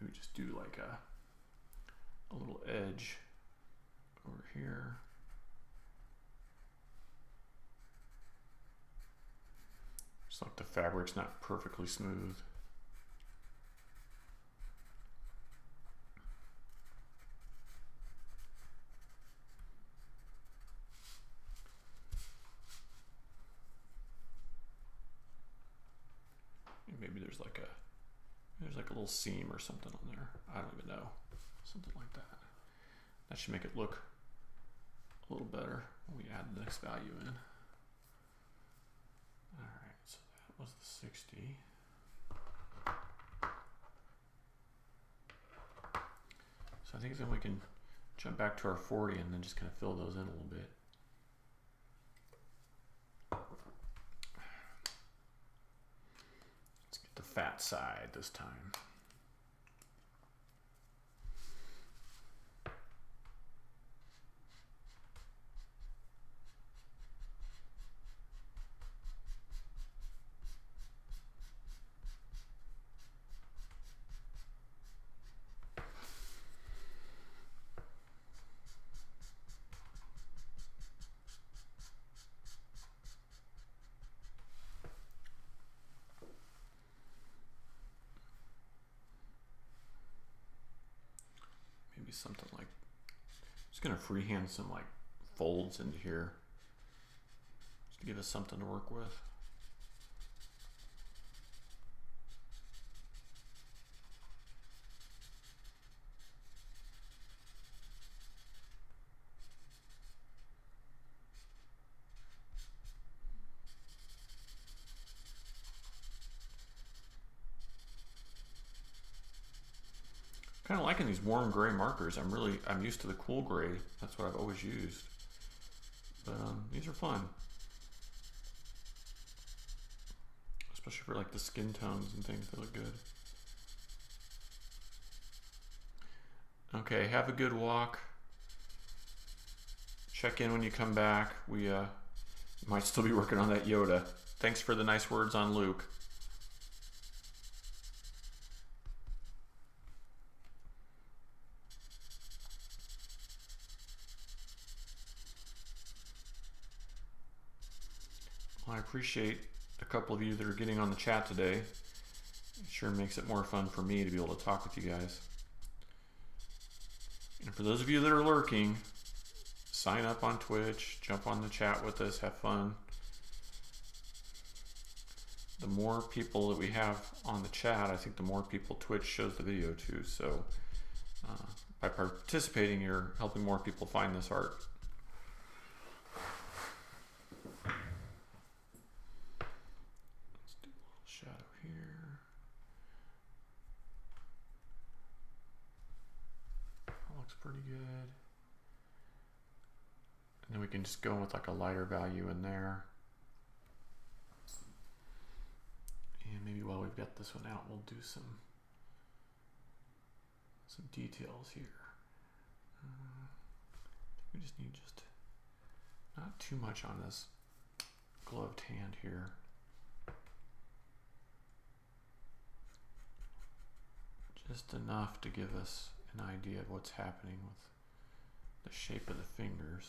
S1: Maybe just do like a little edge over here. Just like the fabric's not perfectly smooth. And maybe there's like a little seam or something on there. I don't even know. Something like that. That should make it look a little better when we add the next value in. Alright, so that was the 60. So I think then we can jump back to our 40 and then just kind of fill those in a little bit. Let's get the fat side this time. Something like, just gonna freehand some like folds into here just to give us something to work with. Kind of liking these warm gray markers. I'm used to the cool gray. That's what I've always used. But these are fun. Especially for like the skin tones and things, they look good. Okay, have a good walk. Check in when you come back. We might still be working on that Yoda. Thanks for the nice words on Luke. I appreciate a couple of you that are getting on the chat today. It sure makes it more fun for me to be able to talk with you guys. And for those of you that are lurking, sign up on Twitch, jump on the chat with us, have fun. The more people that we have on the chat, I think the more people Twitch shows the video to. So by participating, you're helping more people find this art. Pretty good. And then we can just go with like a lighter value in there. And maybe while we've got this one out, we'll do some details here. We just need not too much on this gloved hand here. Just enough to give us an idea of what's happening with the shape of the fingers.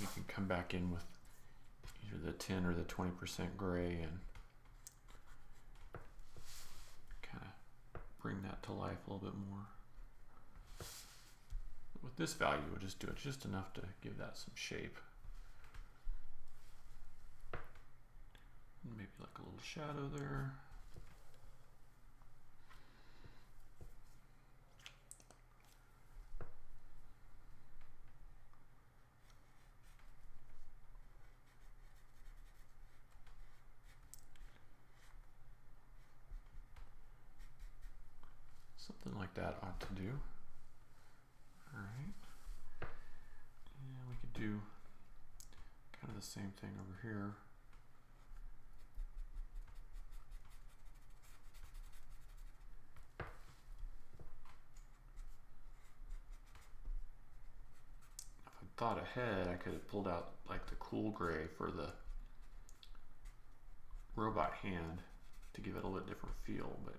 S1: We can come back in with either the 10 or the 20% gray and kind of bring that to life a little bit more. With this value, we'll just do it just enough to give that some shape. Maybe like a little shadow there. Something like that ought to do. Alright. And we could do kind of the same thing over here. If I thought ahead, I could have pulled out like the cool gray for the robot hand to give it a little bit different feel, but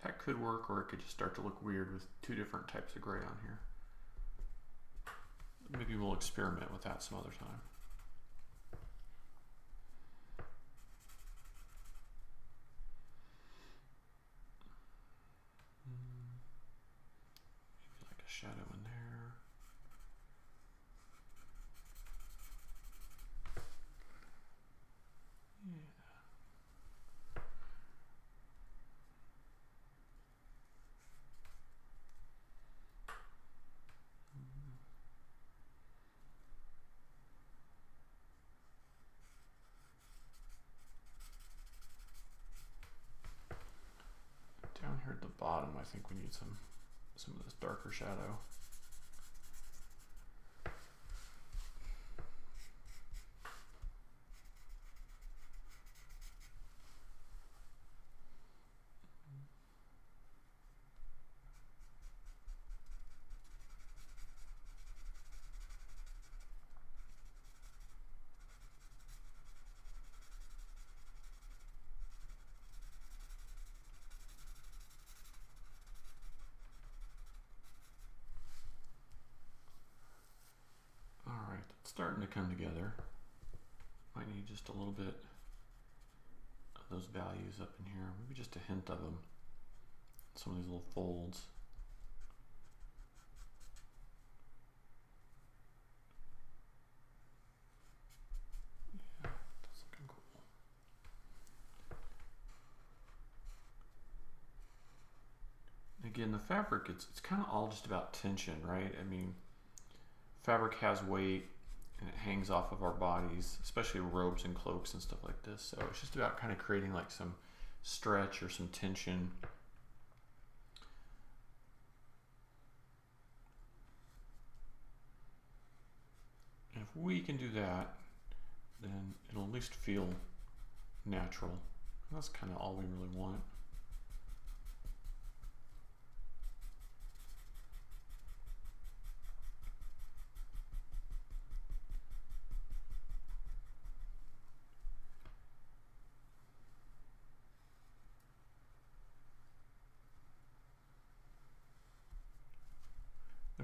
S1: that could work, or it could just start to look weird with two different types of gray on here. Maybe we'll experiment with that some other time. Maybe like a shadow in there. Down here at the bottom, I think we need some of this darker shadow. It's starting to come together. Might need just a little bit of those values up in here, maybe just a hint of them. Some of these little folds. Yeah, that's looking cool. Again, the fabric, it's kind of all just about tension, right? I mean, fabric has weight and it hangs off of our bodies, especially robes and cloaks and stuff like this. So it's just about kind of creating like some stretch or some tension. And if we can do that, then it'll at least feel natural. And that's kind of all we really want.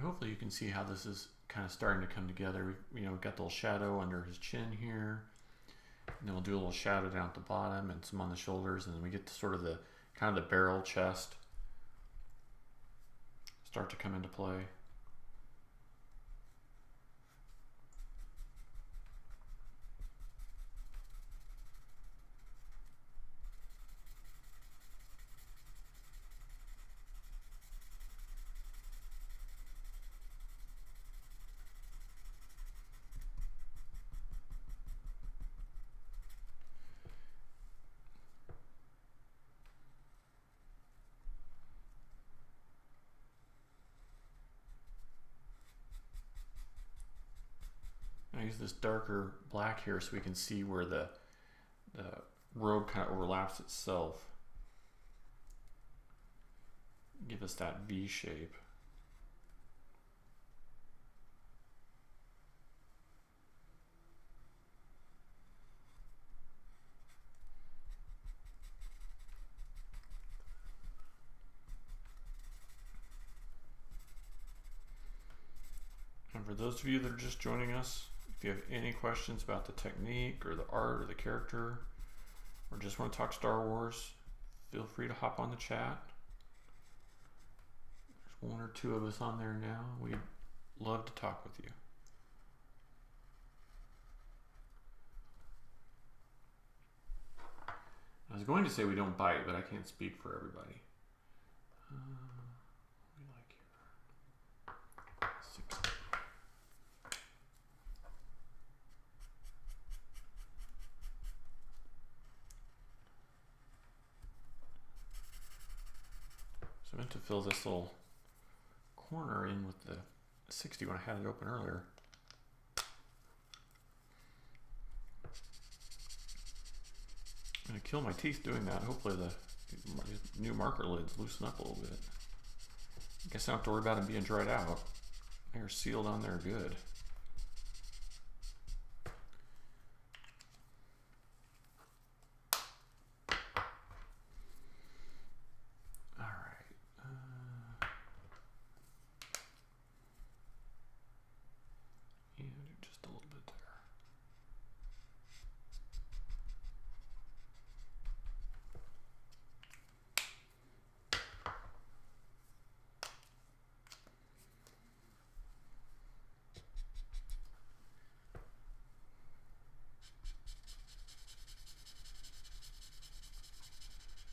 S1: Hopefully you can see how this is kind of starting to come together. We've got the little shadow under his chin here, and then we'll do a little shadow down at the bottom and some on the shoulders, and then we get to sort of the kind of the barrel chest start to come into play. I use this darker black here so we can see where the robe kind of overlaps itself. Give us that V shape. And for those of you that are just joining us, if you have any questions about the technique or the art or the character, or just want to talk Star Wars, feel free to hop on the chat. There's one or two of us on there now. We'd love to talk with you. I was going to say we don't bite, but I can't speak for everybody. What do we like here? 60. So I meant to fill this little corner in with the 60 when I had it open earlier. I'm going to kill my teeth doing that. Hopefully the new marker lids loosen up a little bit. I guess I don't have to worry about them being dried out. They're sealed on there good.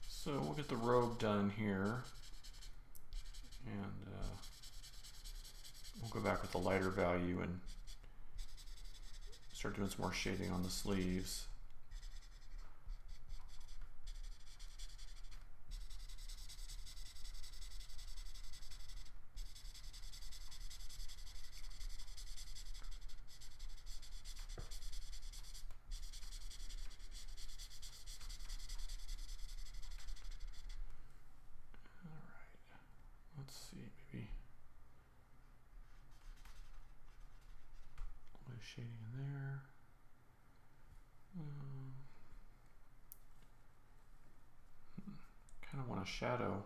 S1: So we'll get the robe done here, and we'll go back with the lighter value and start doing some more shading on the sleeves. Let's see, maybe a little shading in there. Kind of want a shadow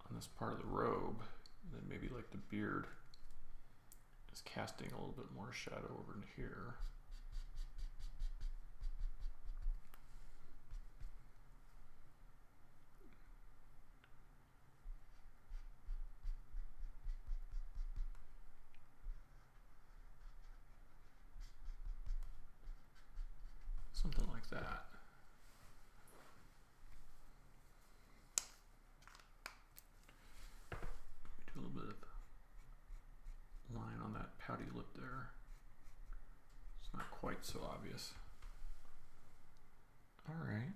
S1: on this part of the robe, and then maybe like the beard is casting a little bit more shadow over into here. Something like that. Do a little bit of line on that pouty lip there. It's not quite so obvious. All right.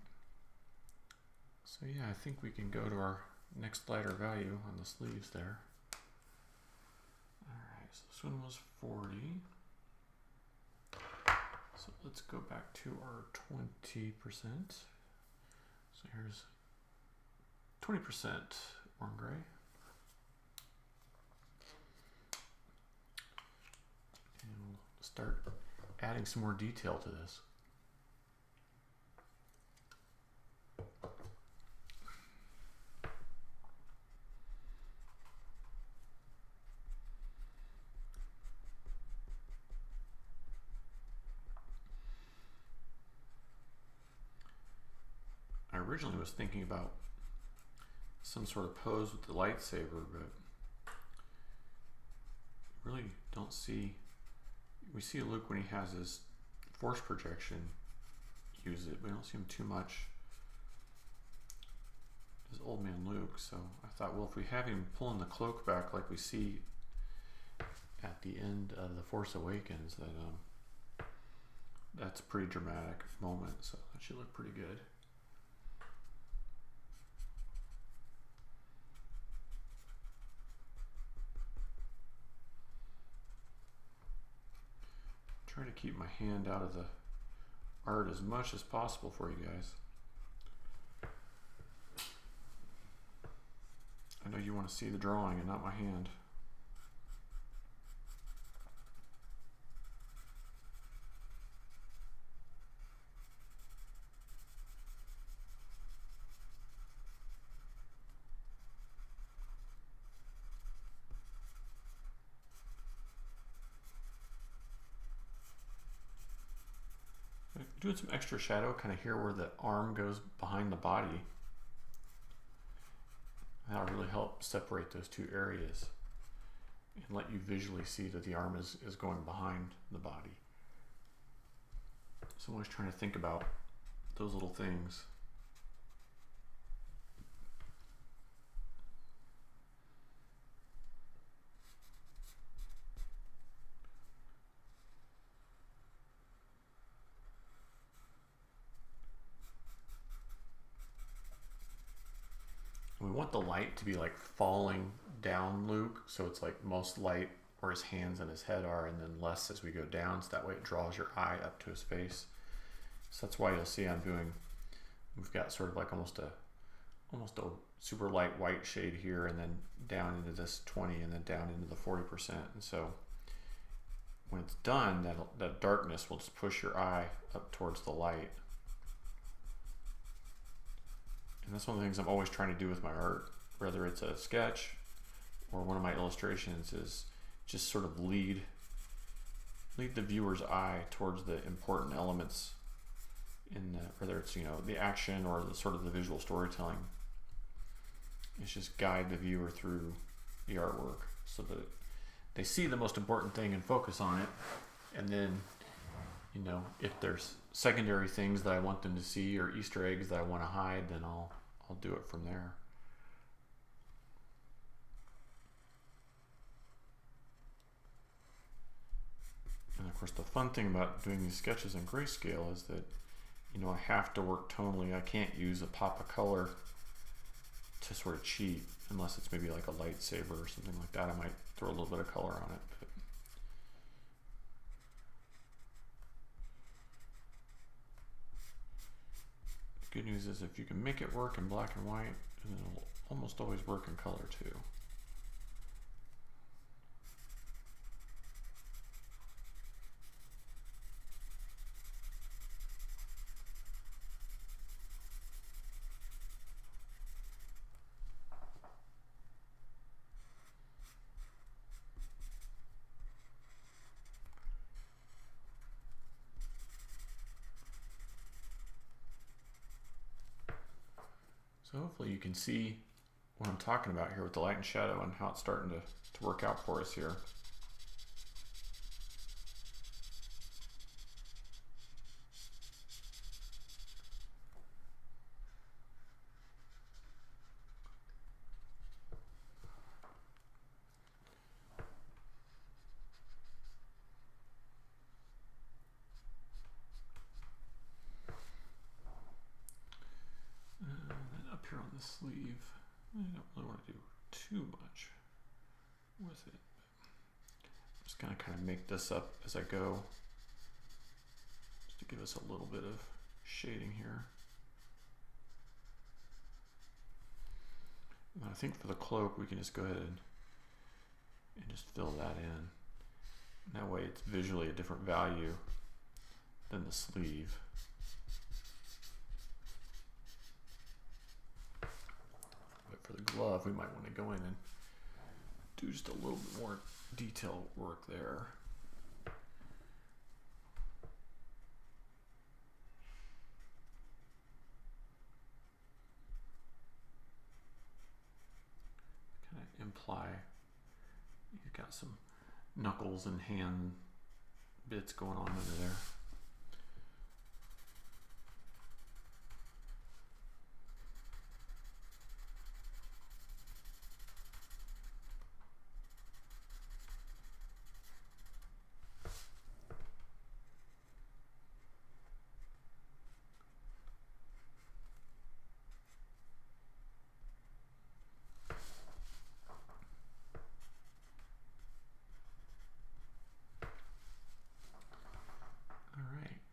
S1: So yeah, I think we can go to our next lighter value on the sleeves there. All right, so this one was 40. So let's go back to our 20%. So here's 20% warm gray. And we'll start adding some more detail to this. I originally was thinking about some sort of pose with the lightsaber, but really don't see. We see Luke when he has his force projection use it. We don't see him too much as old man Luke. So I thought, well, if we have him pulling the cloak back like we see at the end of The Force Awakens, that that's a pretty dramatic moment. So that should look pretty good. Try to keep my hand out of the art as much as possible for you guys. I know you want to see the drawing and not my hand. Doing some extra shadow kind of here where the arm goes behind the body. That'll really help separate those two areas and let you visually see that the arm is going behind the body. So I'm always trying to think about those little things. We want the light to be like falling down Luke, so it's like most light where his hands and his head are, and then less as we go down, so that way it draws your eye up to his face. So that's why you'll see we've got sort of like almost a super light white shade here, and then down into this 20, and then down into the 40%. And so when it's done, that darkness will just push your eye up towards the light. And that's one of the things I'm always trying to do with my art, whether it's a sketch or one of my illustrations, is just sort of lead the viewer's eye towards the important elements in whether it's the action or the sort of the visual storytelling. It's just guide the viewer through the artwork so that they see the most important thing and focus on it, and then if there's secondary things that I want them to see or Easter eggs that I want to hide, then I'll do it from there. And of course, the fun thing about doing these sketches in grayscale is that I have to work tonally. I can't use a pop of color to sort of cheat, unless it's maybe like a lightsaber or something like that. I might throw a little bit of color on it. But the good news is if you can make it work in black and white, then it'll almost always work in color too. So hopefully you can see what I'm talking about here with the light and shadow and how it's starting to work out for us here. Here on the sleeve, I don't really want to do too much with it. I'm just going to kind of make this up as I go, just to give us a little bit of shading here. And I think for the cloak, we can just go ahead and just fill that in. And that way it's visually a different value than the sleeve. For the glove, we might want to go in and do just a little bit more detail work there. Kind of imply you've got some knuckles and hand bits going on under there.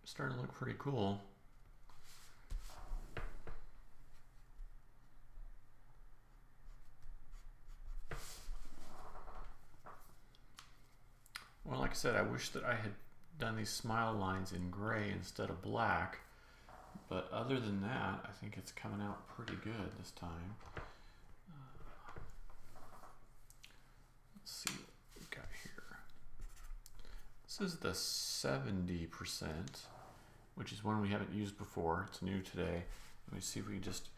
S1: Starting to look pretty cool. Well, like I said, I wish that I had done these smile lines in gray instead of black, but other than that, I think it's coming out pretty good this time. Let's see what we've got here. This is the 70%. Which is one we haven't used before. It's new today. Let me see if we can just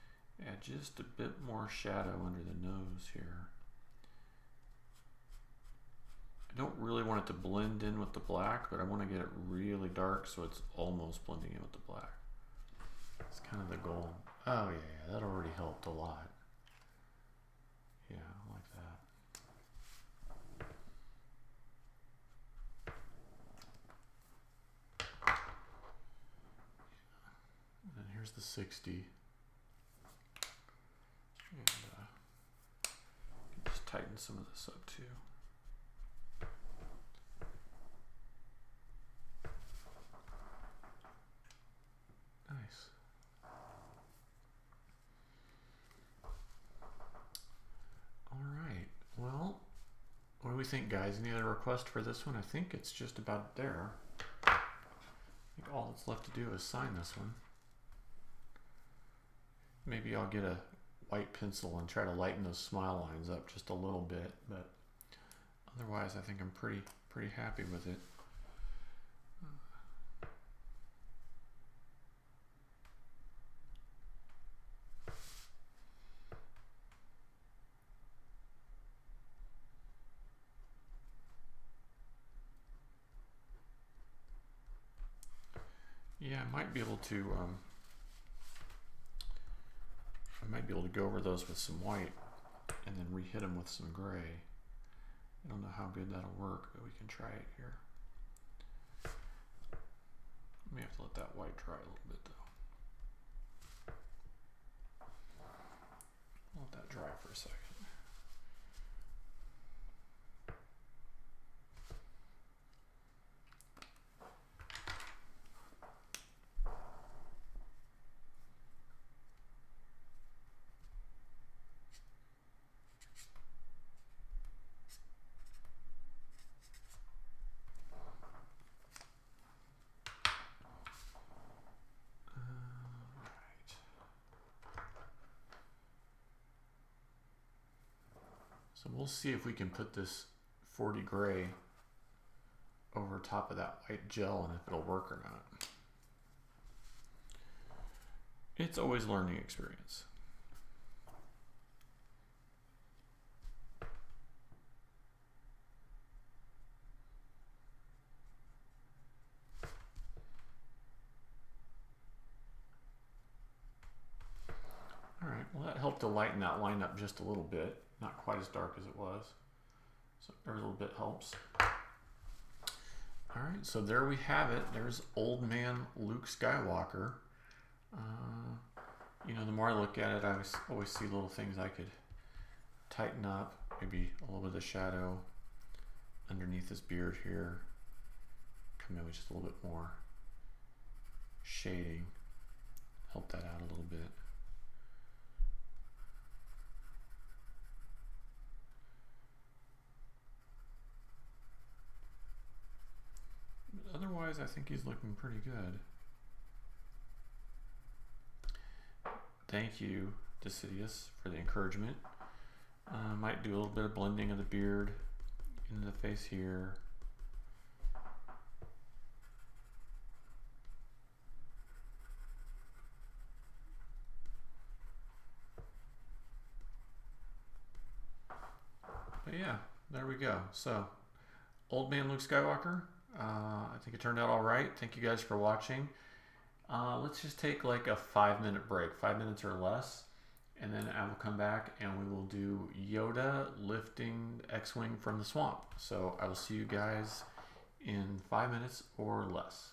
S1: add just a bit more shadow under the nose here. I don't really want it to blend in with the black, but I want to get it really dark so it's almost blending in with the black. That's kind of the goal. Oh yeah, that already helped a lot. Yeah, I like that. Here's the 60. And lighten some of this up too. Nice. All right. Well, what do we think, guys? Any other request for this one? I think it's just about there. I think all that's left to do is sign this one. Maybe I'll get a white pencil and try to lighten those smile lines up just a little bit, but otherwise I think I'm pretty happy with it. Yeah, I might be able to go over those with some white and then re-hit them with some gray. I don't know how good that'll work, but we can try it here. We have to let that white dry a little bit though. Let that dry for a second. So we'll see if we can put this 40 gray over top of that white gel and if it'll work or not. It's always a learning experience. All right, well that helped to lighten that line up just a little bit. Not quite as dark as it was. So every little bit helps. All right, so there we have it. There's old man Luke Skywalker. You know, the more I look at it, I always see little things I could tighten up. Maybe a little bit of the shadow underneath his beard here. Come in with just a little bit more shading. Help that out a little bit. Otherwise, I think he's looking pretty good. Thank you, Decidius, for the encouragement. Might do a little bit of blending of the beard into the face here. But yeah, there we go. So, old man Luke Skywalker. I think it turned out all right. Thank you guys for watching. Let's just take like a 5-minute break, 5 minutes or less, and then I will come back and we will do Yoda lifting X-Wing from the swamp. So I will see you guys in 5 minutes or less.